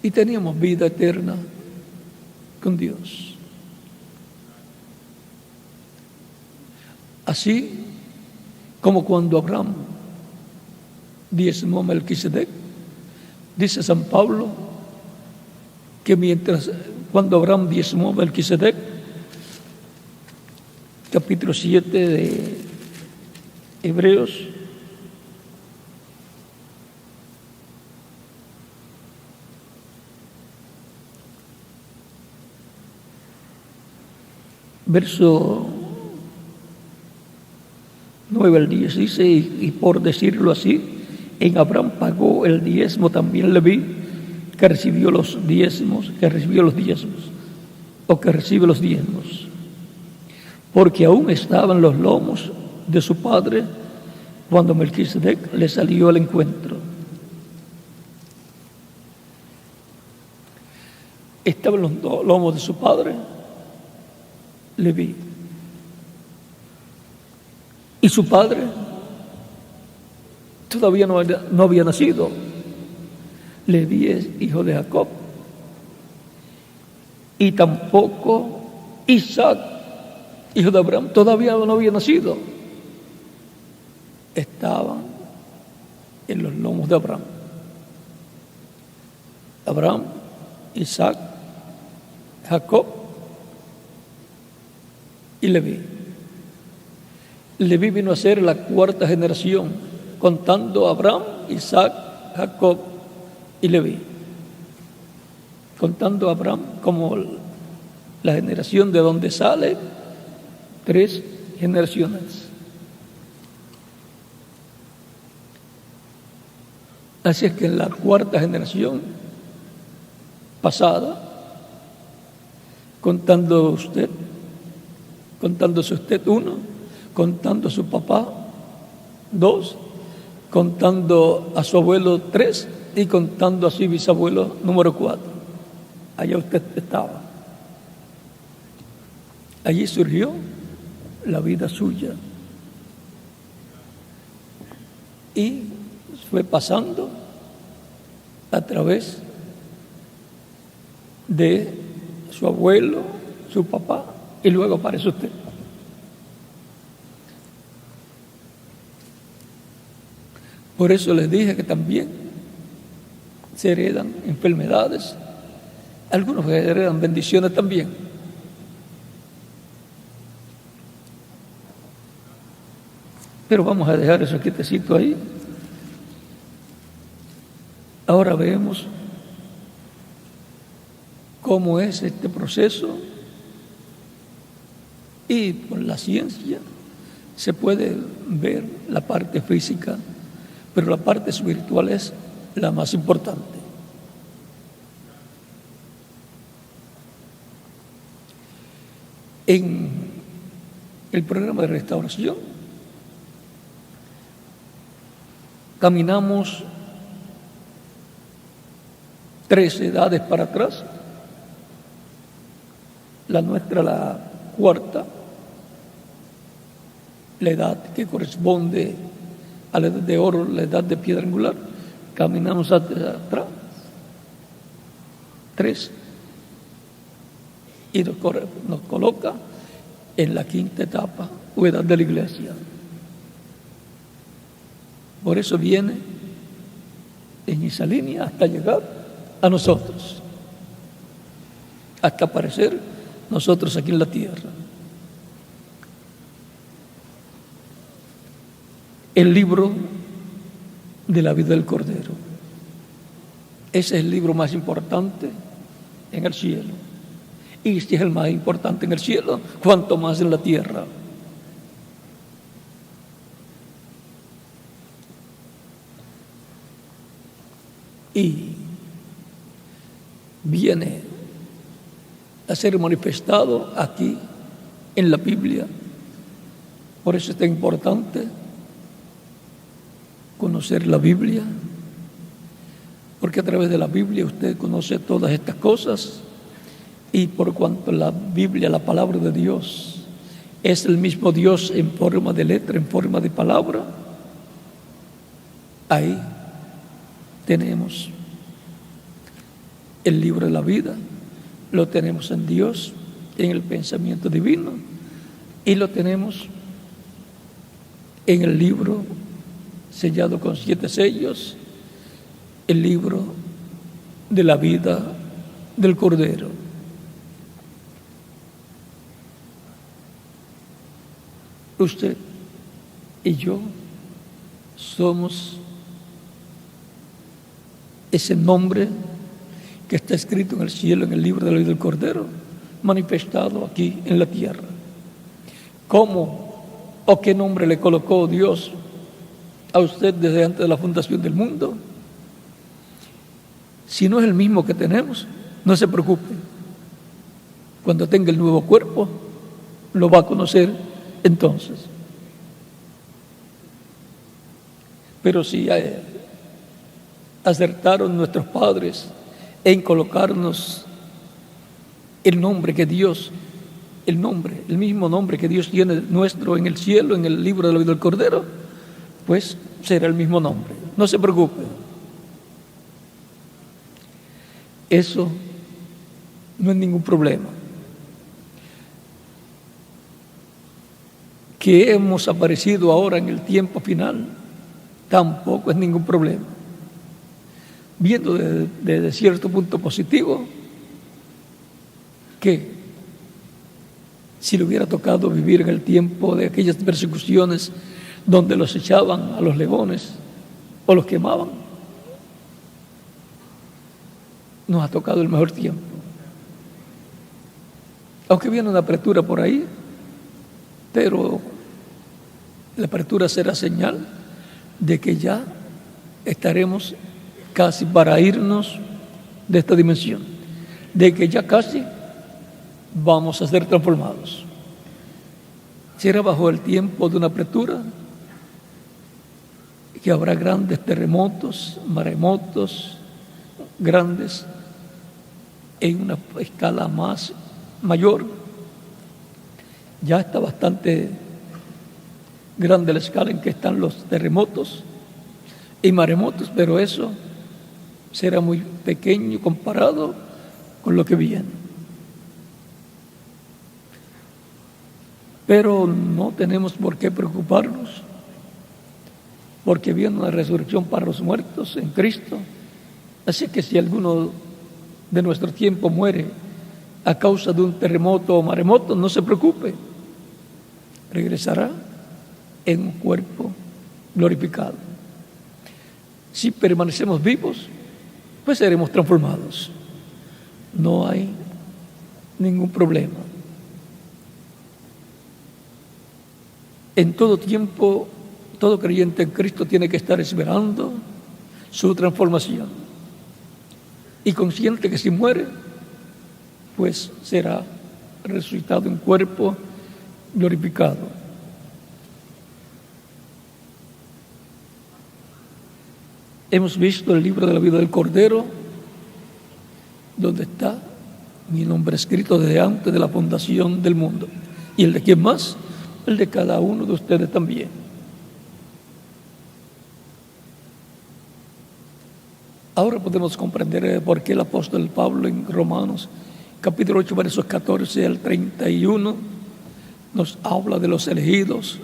y teníamos vida eterna con Dios. Así como cuando Abraham diezmó a Melquisedec, dice San Pablo que cuando Abraham diezmó a Melquisedec, capítulo 7 de Hebreos, verso 9 al 10 dice, y por decirlo así, en Abraham pagó el diezmo también Leví, que recibió los diezmos, o que recibe los diezmos, porque aún estaban los lomos de su padre cuando Melquisedec le salió al encuentro. Estaban los lomos de su padre, Leví, y su padre todavía no había nacido. Leví es hijo de Jacob, y tampoco Isaac, hijo de Abraham, todavía no había nacido. Estaban en los lomos de Abraham. Abraham, Isaac, Jacob y Leví. Leví vino a ser la cuarta generación, contando a Abraham, Isaac, Jacob y Leví. Contando a Abraham como la generación de donde sale 3 generaciones. Así es que en la cuarta generación pasada, contándose usted 1, contando a su papá 2, contando a su abuelo 3 y contando a su bisabuelo número 4. Allá usted estaba. Allí surgió la vida suya y fue pasando a través de su abuelo, su papá, y luego aparece usted. Por eso les dije que también se heredan enfermedades, algunos heredan bendiciones también. Pero vamos a dejar eso quietecito ahí. Ahora vemos cómo es este proceso, y por la ciencia se puede ver la parte física, pero la parte espiritual es la más importante. En el programa de restauración caminamos 3 edades para atrás, la nuestra la cuarta, la edad que corresponde a la edad de oro, la edad de piedra angular. Caminamos hacia atrás 3 y nos coloca en la quinta etapa o edad de la iglesia. Por eso viene en esa línea hasta llegar a nosotros, hasta aparecer nosotros aquí en la tierra. el libro de la vida del Cordero. Ese es el libro más importante en el cielo. Y si es el más importante en el cielo, cuanto más en la tierra. Y viene a ser manifestado aquí en la Biblia. Por eso es tan importante conocer la Biblia, porque a través de la Biblia usted conoce todas estas cosas, y por cuanto la Biblia, la palabra de Dios, es el mismo Dios en forma de letra, en forma de palabra, ahí tenemos el libro de la vida, lo tenemos en Dios, en el pensamiento divino, y lo tenemos en el libro sellado con 7 sellos, el libro de la vida del Cordero. Usted y yo somos ese nombre que está escrito en el cielo, en el libro de la vida del Cordero, manifestado aquí en la tierra. ¿Cómo o qué nombre le colocó Dios a usted desde antes de la fundación del mundo? Si no es el mismo que tenemos, no se preocupe. Cuando tenga el nuevo cuerpo, lo va a conocer entonces. Pero si acertaron nuestros padres en colocarnos el nombre que Dios, el mismo nombre que Dios tiene nuestro en el cielo, en el libro de la vida del Cordero, pues será el mismo nombre. No se preocupe. Eso no es ningún problema. Que hemos aparecido ahora en el tiempo final, tampoco es ningún problema. Viendo desde cierto punto positivo, que si le hubiera tocado vivir en el tiempo de aquellas persecuciones donde los echaban a los leones o los quemaban, nos ha tocado el mejor tiempo. Aunque viene una apertura por ahí, pero la apertura será señal de que ya estaremos casi para irnos de esta dimensión, de que ya casi vamos a ser transformados. Será bajo el tiempo de una apertura que habrá grandes terremotos, maremotos grandes en una escala mayor. Ya está bastante grande la escala en que están los terremotos y maremotos, pero eso será muy pequeño comparado con lo que viene. Pero no tenemos por qué preocuparnos, porque viene una resurrección para los muertos en Cristo. Así que si alguno de nuestro tiempo muere a causa de un terremoto o maremoto, no se preocupe, regresará en un cuerpo glorificado. Si permanecemos vivos, pues seremos transformados. No hay ningún problema. En todo tiempo, todo creyente en Cristo tiene que estar esperando su transformación y consciente que si muere, pues será resucitado en cuerpo glorificado. Hemos visto el libro de la vida del Cordero, donde está mi nombre escrito desde antes de la fundación del mundo. ¿Y el de quién más? El de cada uno de ustedes también. Ahora podemos comprender por qué el apóstol Pablo en Romanos capítulo 8, versos 14 al 31 nos habla de los elegidos,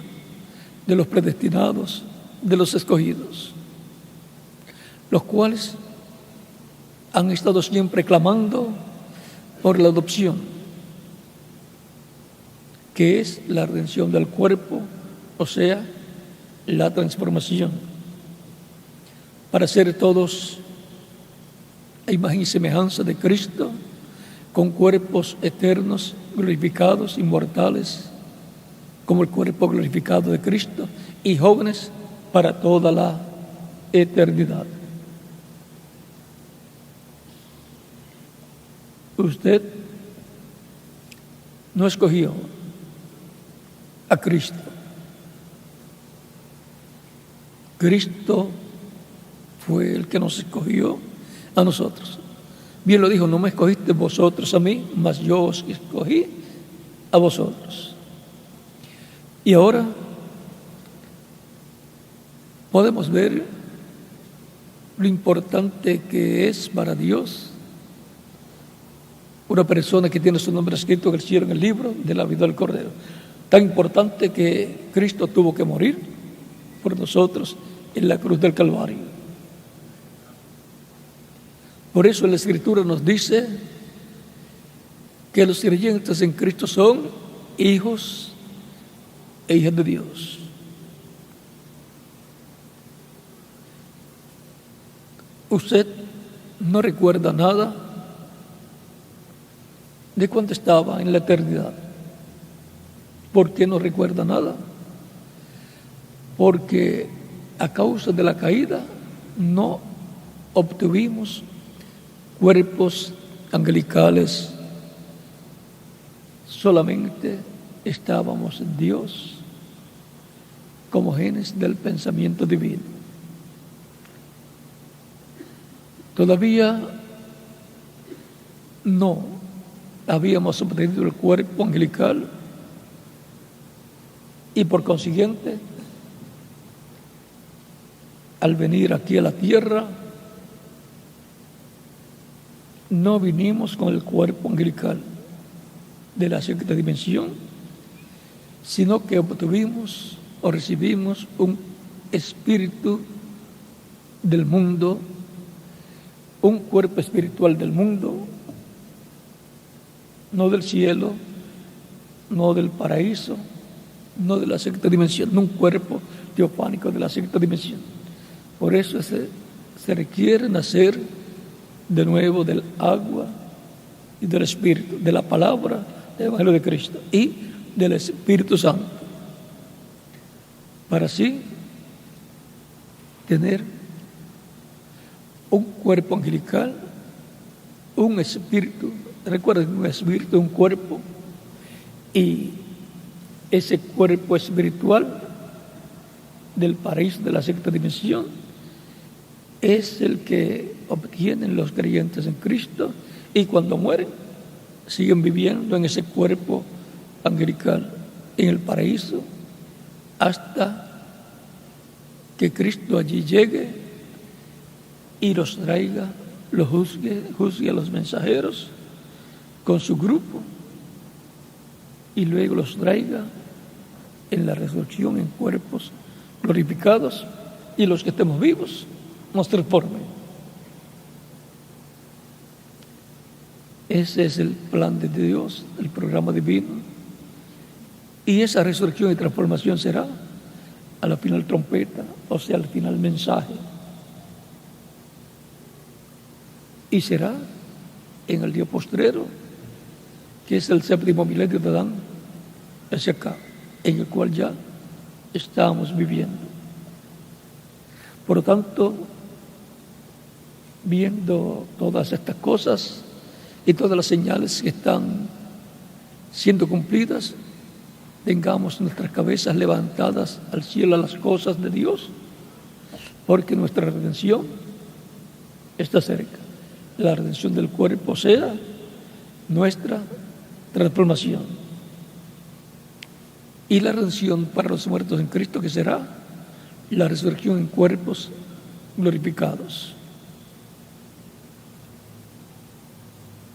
de los predestinados, de los escogidos, los cuales han estado siempre clamando por la adopción, que es la redención del cuerpo, o sea, la transformación, para ser todos a imagen y semejanza de Cristo, con cuerpos eternos, glorificados, inmortales, como el cuerpo glorificado de Cristo, y jóvenes para toda la eternidad. Usted no escogió a Cristo. Cristo fue el que nos escogió a nosotros. Bien lo dijo, no me escogiste vosotros a mí, mas yo os escogí a vosotros. Y ahora podemos ver lo importante que es para Dios una persona que tiene su nombre escrito en el cielo, en el libro de la vida del Cordero. Tan importante que Cristo tuvo que morir por nosotros en la cruz del Calvario. Por eso la Escritura nos dice que los creyentes en Cristo son hijos e hijas de Dios. Usted no recuerda nada de cuando estaba en la eternidad. ¿Por qué no recuerda nada? Porque a causa de la caída no obtuvimos cuerpos angelicales, solamente estábamos en Dios como genes del pensamiento divino. Todavía no habíamos obtenido el cuerpo angelical y por consiguiente, al venir aquí a la tierra, no vinimos con el cuerpo angelical de la sexta dimensión, sino que obtuvimos o recibimos un espíritu del mundo, un cuerpo espiritual del mundo, no del cielo, no del paraíso, no de la sexta dimensión, no un cuerpo teofánico de la sexta dimensión. Por eso se requiere nacer de nuevo del agua y del Espíritu, de la palabra del Evangelio de Cristo y del Espíritu Santo, para así tener un cuerpo angelical, un espíritu. Recuerden, un espíritu, un cuerpo, y ese cuerpo espiritual del paraíso de la sexta dimensión es el que obtienen los creyentes en Cristo, y cuando mueren siguen viviendo en ese cuerpo angelical en el paraíso hasta que Cristo allí llegue y los traiga, los juzgue a los mensajeros con su grupo y luego los traiga en la resurrección en cuerpos glorificados, y los que estemos vivos nos transformen. Ese es el plan de Dios, el programa divino, y esa resurrección y transformación será a la final trompeta, o sea, al final mensaje, y será en el día postrero, que es el séptimo milenio de Adán hacia acá, en el cual ya estamos viviendo. Por lo tanto, viendo todas estas cosas y todas las señales que están siendo cumplidas, tengamos nuestras cabezas levantadas al cielo a las cosas de Dios, porque nuestra redención está cerca. La redención del cuerpo sea nuestra transformación, y la redención para los muertos en Cristo, que será la resurrección en cuerpos glorificados.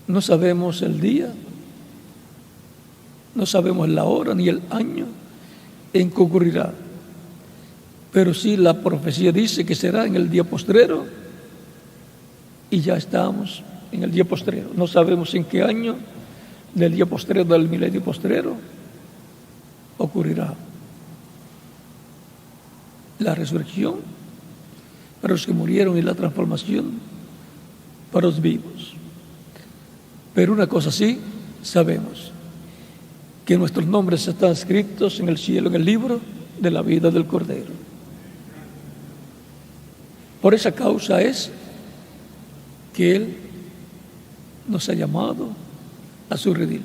No sabemos el día, no sabemos la hora ni el año en que ocurrirá, pero sí la profecía dice que será en el día postrero, y ya estamos en el día postrero. No sabemos en qué año del día postrero, del milenio postrero, ocurrirá. la resurrección para los que murieron y la transformación para los vivos. Pero una cosa sí sabemos, que nuestros nombres están escritos en el cielo, en el libro de la vida del Cordero. Por esa causa es que Él nos ha llamado a su redil.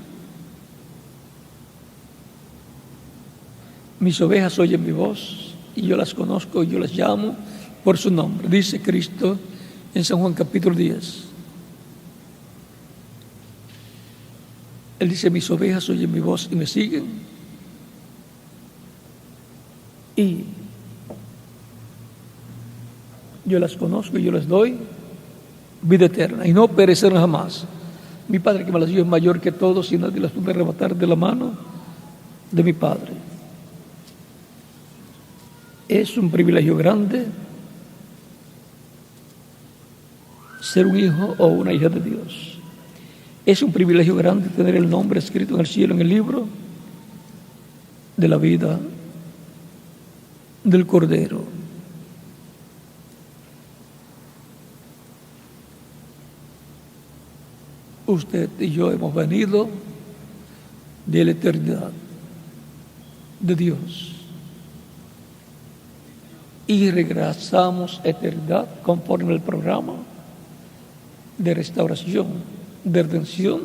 Mis ovejas oyen mi voz y yo las conozco y yo las llamo por su nombre, dice Cristo en San Juan capítulo 10. Él dice, mis ovejas oyen mi voz y me siguen y yo las conozco y yo les doy vida eterna y no perecerán jamás. Mi Padre que me las dio es mayor que todos y nadie las puede arrebatar de la mano de mi Padre. Es un privilegio grande ser un hijo o una hija de Dios. Es un privilegio grande tener el nombre escrito en el cielo, en el libro de la vida del Cordero. Usted y yo hemos venido de la eternidad de Dios y regresamos a eternidad conforme al programa de restauración, de redención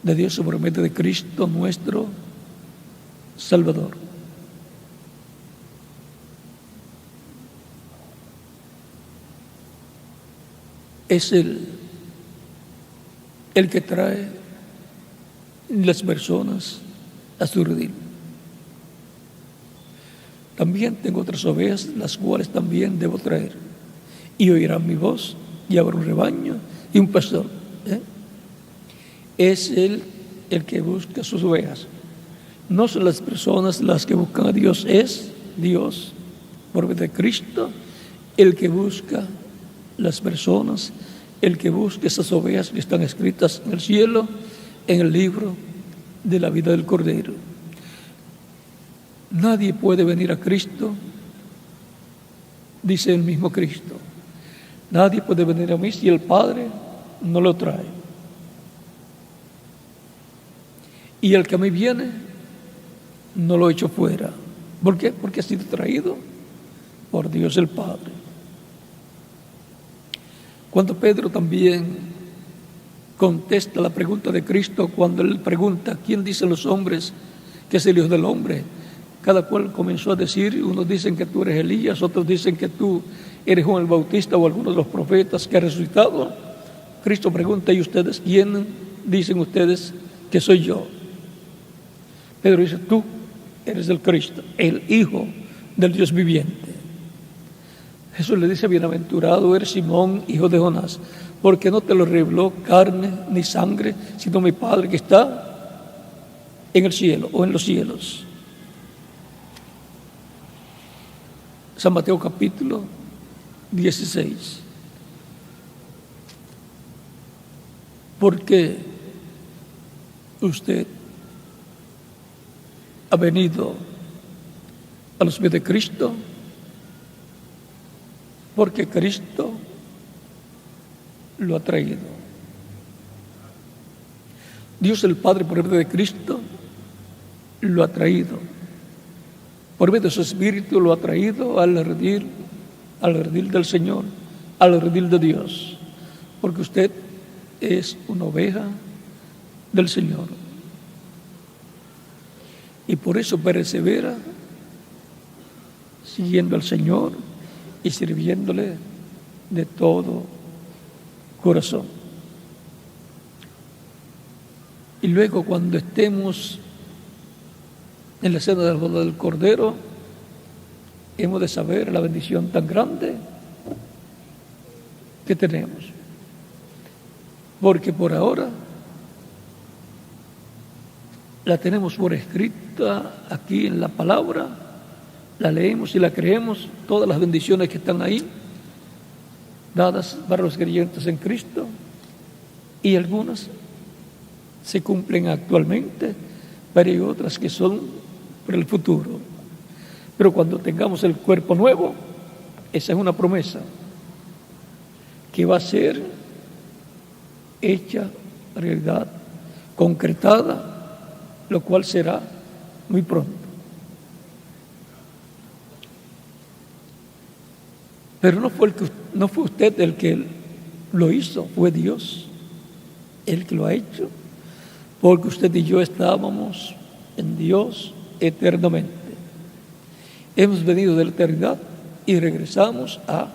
de Dios por medio de Cristo nuestro Salvador. Es el que trae las personas a su redil. También tengo otras ovejas, las cuales también debo traer, y oirán mi voz, y habrá un rebaño y un pastor. Es el que busca sus ovejas. No son las personas las que buscan a Dios, es Dios, por medio de Cristo, el que busca las personas, el que busca esas ovejas que están escritas en el cielo, en el libro de la vida del Cordero. Nadie puede venir a Cristo, dice el mismo Cristo. Nadie puede venir a mí si el Padre no lo trae. Y el que a mí viene, no lo echo fuera. ¿Por qué? Porque ha sido traído por Dios el Padre. Cuando Pedro también contesta la pregunta de Cristo, cuando él pregunta, ¿quién dicen los hombres que es el Hijo del Hombre? Cada cual comenzó a decir, unos dicen que tú eres Elías, otros dicen que tú eres Juan el Bautista o alguno de los profetas que ha resucitado. Cristo pregunta, ¿y ustedes quién dicen ustedes que soy yo? Pedro dice, tú eres el Cristo, el Hijo del Dios viviente. Jesús le dice, bienaventurado eres Simón, hijo de Jonás, porque no te lo reveló carne ni sangre, sino mi Padre que está en el cielo o en los cielos. San Mateo capítulo 16. Porque usted ha venido a los pies de Cristo, porque Cristo lo ha traído. Dios el Padre, por medio de Cristo, lo ha traído. Por medio de su Espíritu lo ha traído al redil del Señor, al redil de Dios, porque usted es una oveja del Señor. Y por eso persevera siguiendo al Señor y sirviéndole de todo corazón. Y luego, cuando estemos en la cena de la boda del Cordero, hemos de saber la bendición tan grande que tenemos. Porque por ahora la tenemos por escrita aquí en la palabra, la leemos y la creemos, todas las bendiciones que están ahí, dadas para los creyentes en Cristo, y algunas se cumplen actualmente, pero hay otras que son para el futuro. Pero cuando tengamos el cuerpo nuevo, esa es una promesa que va a ser hecha realidad, concretada, lo cual será muy pronto. Pero no fue usted el que lo hizo, fue Dios el que lo ha hecho, porque usted y yo estábamos en Dios eternamente. Hemos venido de la eternidad y regresamos a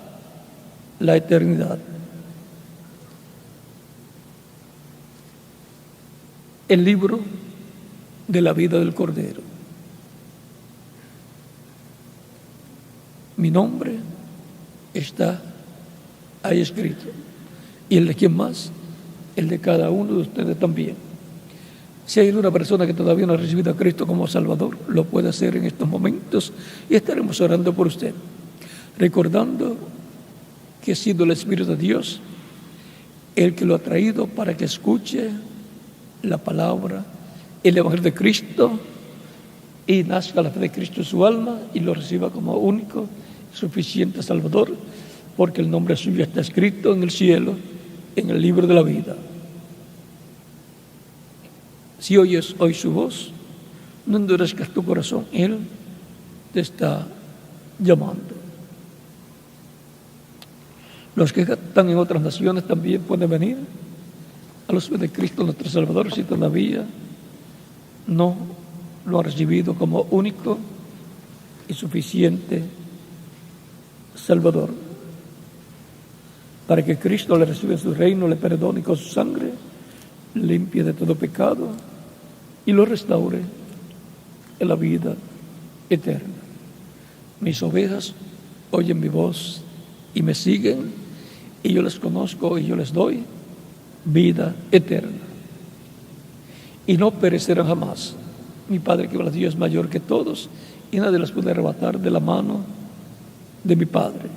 la eternidad. El libro de la vida del Cordero. Mi nombre está ahí escrito. ¿Y el de quién más? El de cada uno de ustedes también. Si hay una persona que todavía no ha recibido a Cristo como Salvador, lo puede hacer en estos momentos y estaremos orando por usted, recordando que ha sido el Espíritu de Dios el que lo ha traído para que escuche la palabra, el Evangelio de Cristo, y nazca la fe de Cristo en su alma y lo reciba como único, suficiente Salvador, porque el nombre suyo está escrito en el cielo, en el libro de la vida. Si oyes hoy su voz, no endurezcas tu corazón, Él te está llamando. Los que están en otras naciones también pueden venir a los pies de Cristo nuestro Salvador si todavía no lo han recibido como único y suficiente Salvador, para que Cristo le reciba en su reino, le perdone con su sangre, limpie de todo pecado y lo restaure en la vida eterna. Mis ovejas oyen mi voz y me siguen, y yo les conozco y yo les doy vida eterna. Y no perecerán jamás. Mi Padre que va a Dios es mayor que todos, y nadie los puede arrebatar de la mano de mi Padre.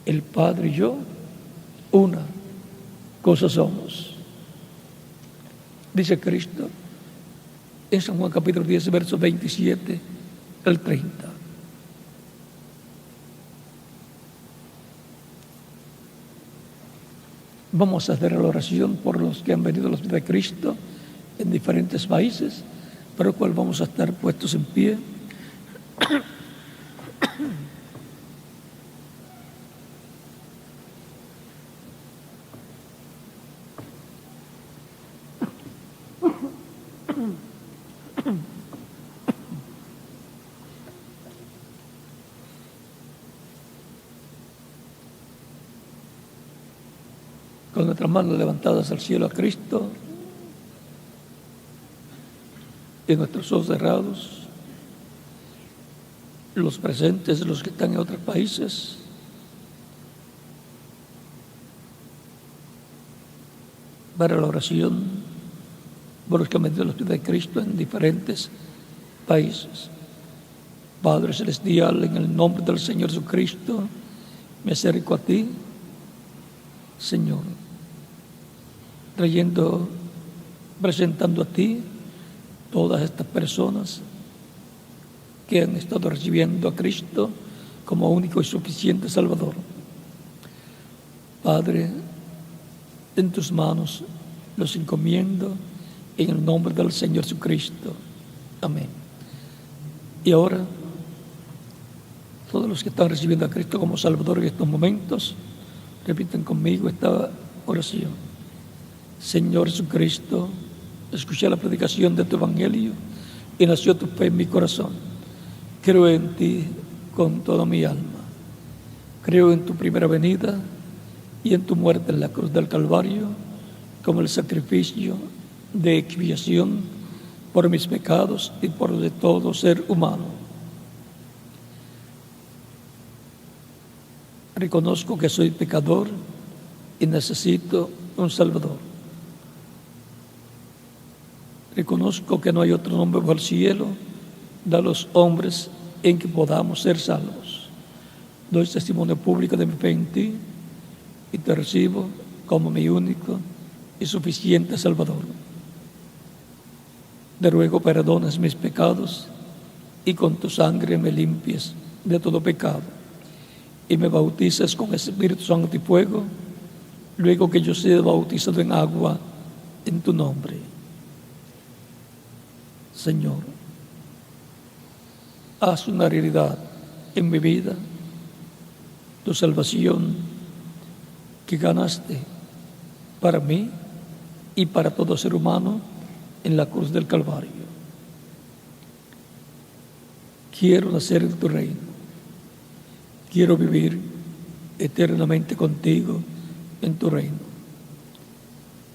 El Padre y yo, una cosa somos. Dice Cristo en San Juan capítulo 10, versos 27 al 30. Vamos a hacer la oración por los que han venido a los pies de Cristo en diferentes países, para el cual vamos a estar puestos en pie. Con nuestras manos levantadas al cielo a Cristo y nuestros ojos cerrados, los presentes, los que están en otros países, para la oración por los que han venido a los pies de Cristo en diferentes países. Padre Celestial, en el nombre del Señor Jesucristo, me acerco a ti, Señor, presentando a ti todas estas personas que han estado recibiendo a Cristo como único y suficiente Salvador. Padre, en tus manos los encomiendo en el nombre del Señor Jesucristo. Amén. Y ahora, todos los que están recibiendo a Cristo como Salvador en estos momentos, repiten conmigo esta oración. Señor Jesucristo, escuché la predicación de tu Evangelio y nació tu fe en mi corazón. Creo en ti con toda mi alma. Creo en tu primera venida y en tu muerte en la cruz del Calvario como el sacrificio de expiación por mis pecados y por los de todo ser humano. Reconozco que soy pecador y necesito un Salvador. Reconozco que no hay otro nombre bajo el cielo de los hombres en que podamos ser salvos. Doy testimonio público de mi fe en ti y te recibo como mi único y suficiente Salvador. Te ruego perdones mis pecados y con tu sangre me limpies de todo pecado y me bautices con Espíritu Santo y fuego, luego que yo sea bautizado en agua en tu nombre. Señor, haz una realidad en mi vida tu salvación que ganaste para mí y para todo ser humano en la cruz del Calvario. Quiero nacer en tu reino. Quiero vivir eternamente contigo en tu reino.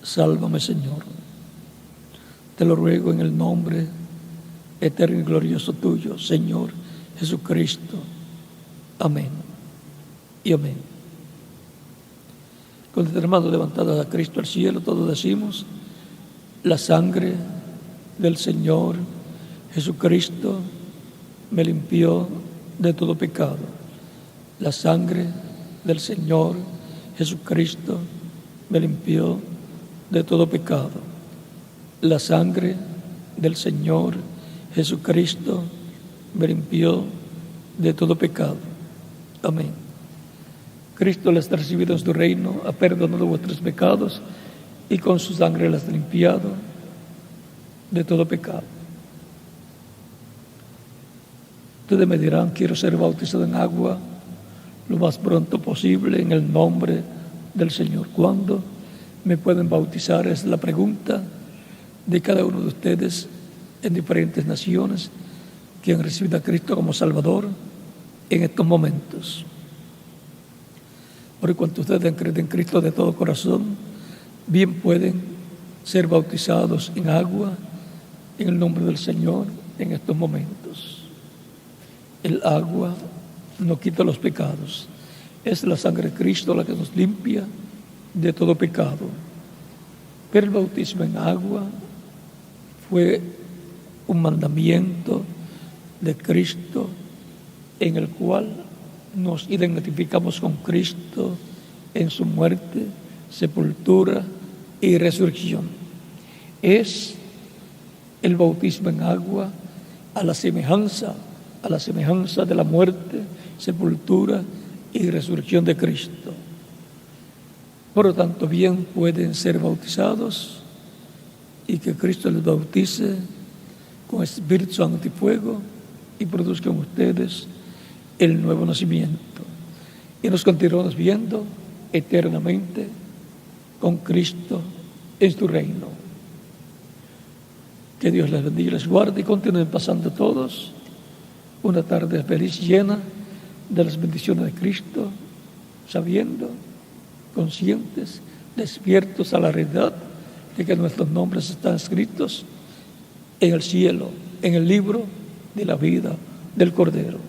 Sálvame, Señor. Te lo ruego en el nombre eterno y glorioso tuyo, Señor Jesucristo. Amén y amén. Con nuestras manos levantadas a Cristo al cielo, todos decimos: la sangre del Señor Jesucristo me limpió de todo pecado. La sangre del Señor Jesucristo me limpió de todo pecado. La sangre del Señor Jesucristo me limpió de todo pecado. Amén. Cristo les ha recibido en su reino, ha perdonado vuestros pecados y con su sangre les ha limpiado de todo pecado. Ustedes me dirán: quiero ser bautizado en agua lo más pronto posible en el nombre del Señor. ¿Cuándo me pueden bautizar? Es la pregunta de cada uno de ustedes en diferentes naciones que han recibido a Cristo como Salvador en estos momentos. Por cuanto ustedes han creído en Cristo de todo corazón, bien pueden ser bautizados en agua en el nombre del Señor en estos momentos. El agua no quita los pecados. Es la sangre de Cristo la que nos limpia de todo pecado. Pero el bautismo en agua fue un mandamiento de Cristo en el cual nos identificamos con Cristo en su muerte, sepultura y resurrección. Es el bautismo en agua a la semejanza de la muerte, sepultura y resurrección de Cristo. Por lo tanto, bien pueden ser bautizados y que Cristo les bautice con Espíritu Santo y fuego y produzcan ustedes el nuevo nacimiento. Y nos continuamos viendo eternamente con Cristo en su reino. Que Dios les bendiga y les guarde y continúen pasando todos una tarde feliz, llena de las bendiciones de Cristo, sabiendo, conscientes, despiertos a la realidad de que nuestros nombres están escritos en el cielo, en el libro de la vida del Cordero.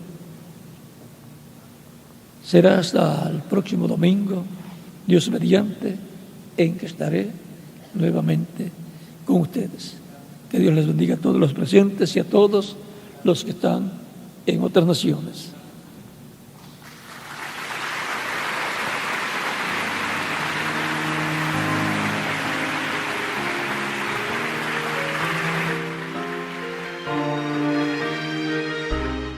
Será hasta el próximo domingo, Dios mediante, en que estaré nuevamente con ustedes. Que Dios les bendiga a todos los presentes y a todos los que están en otras naciones.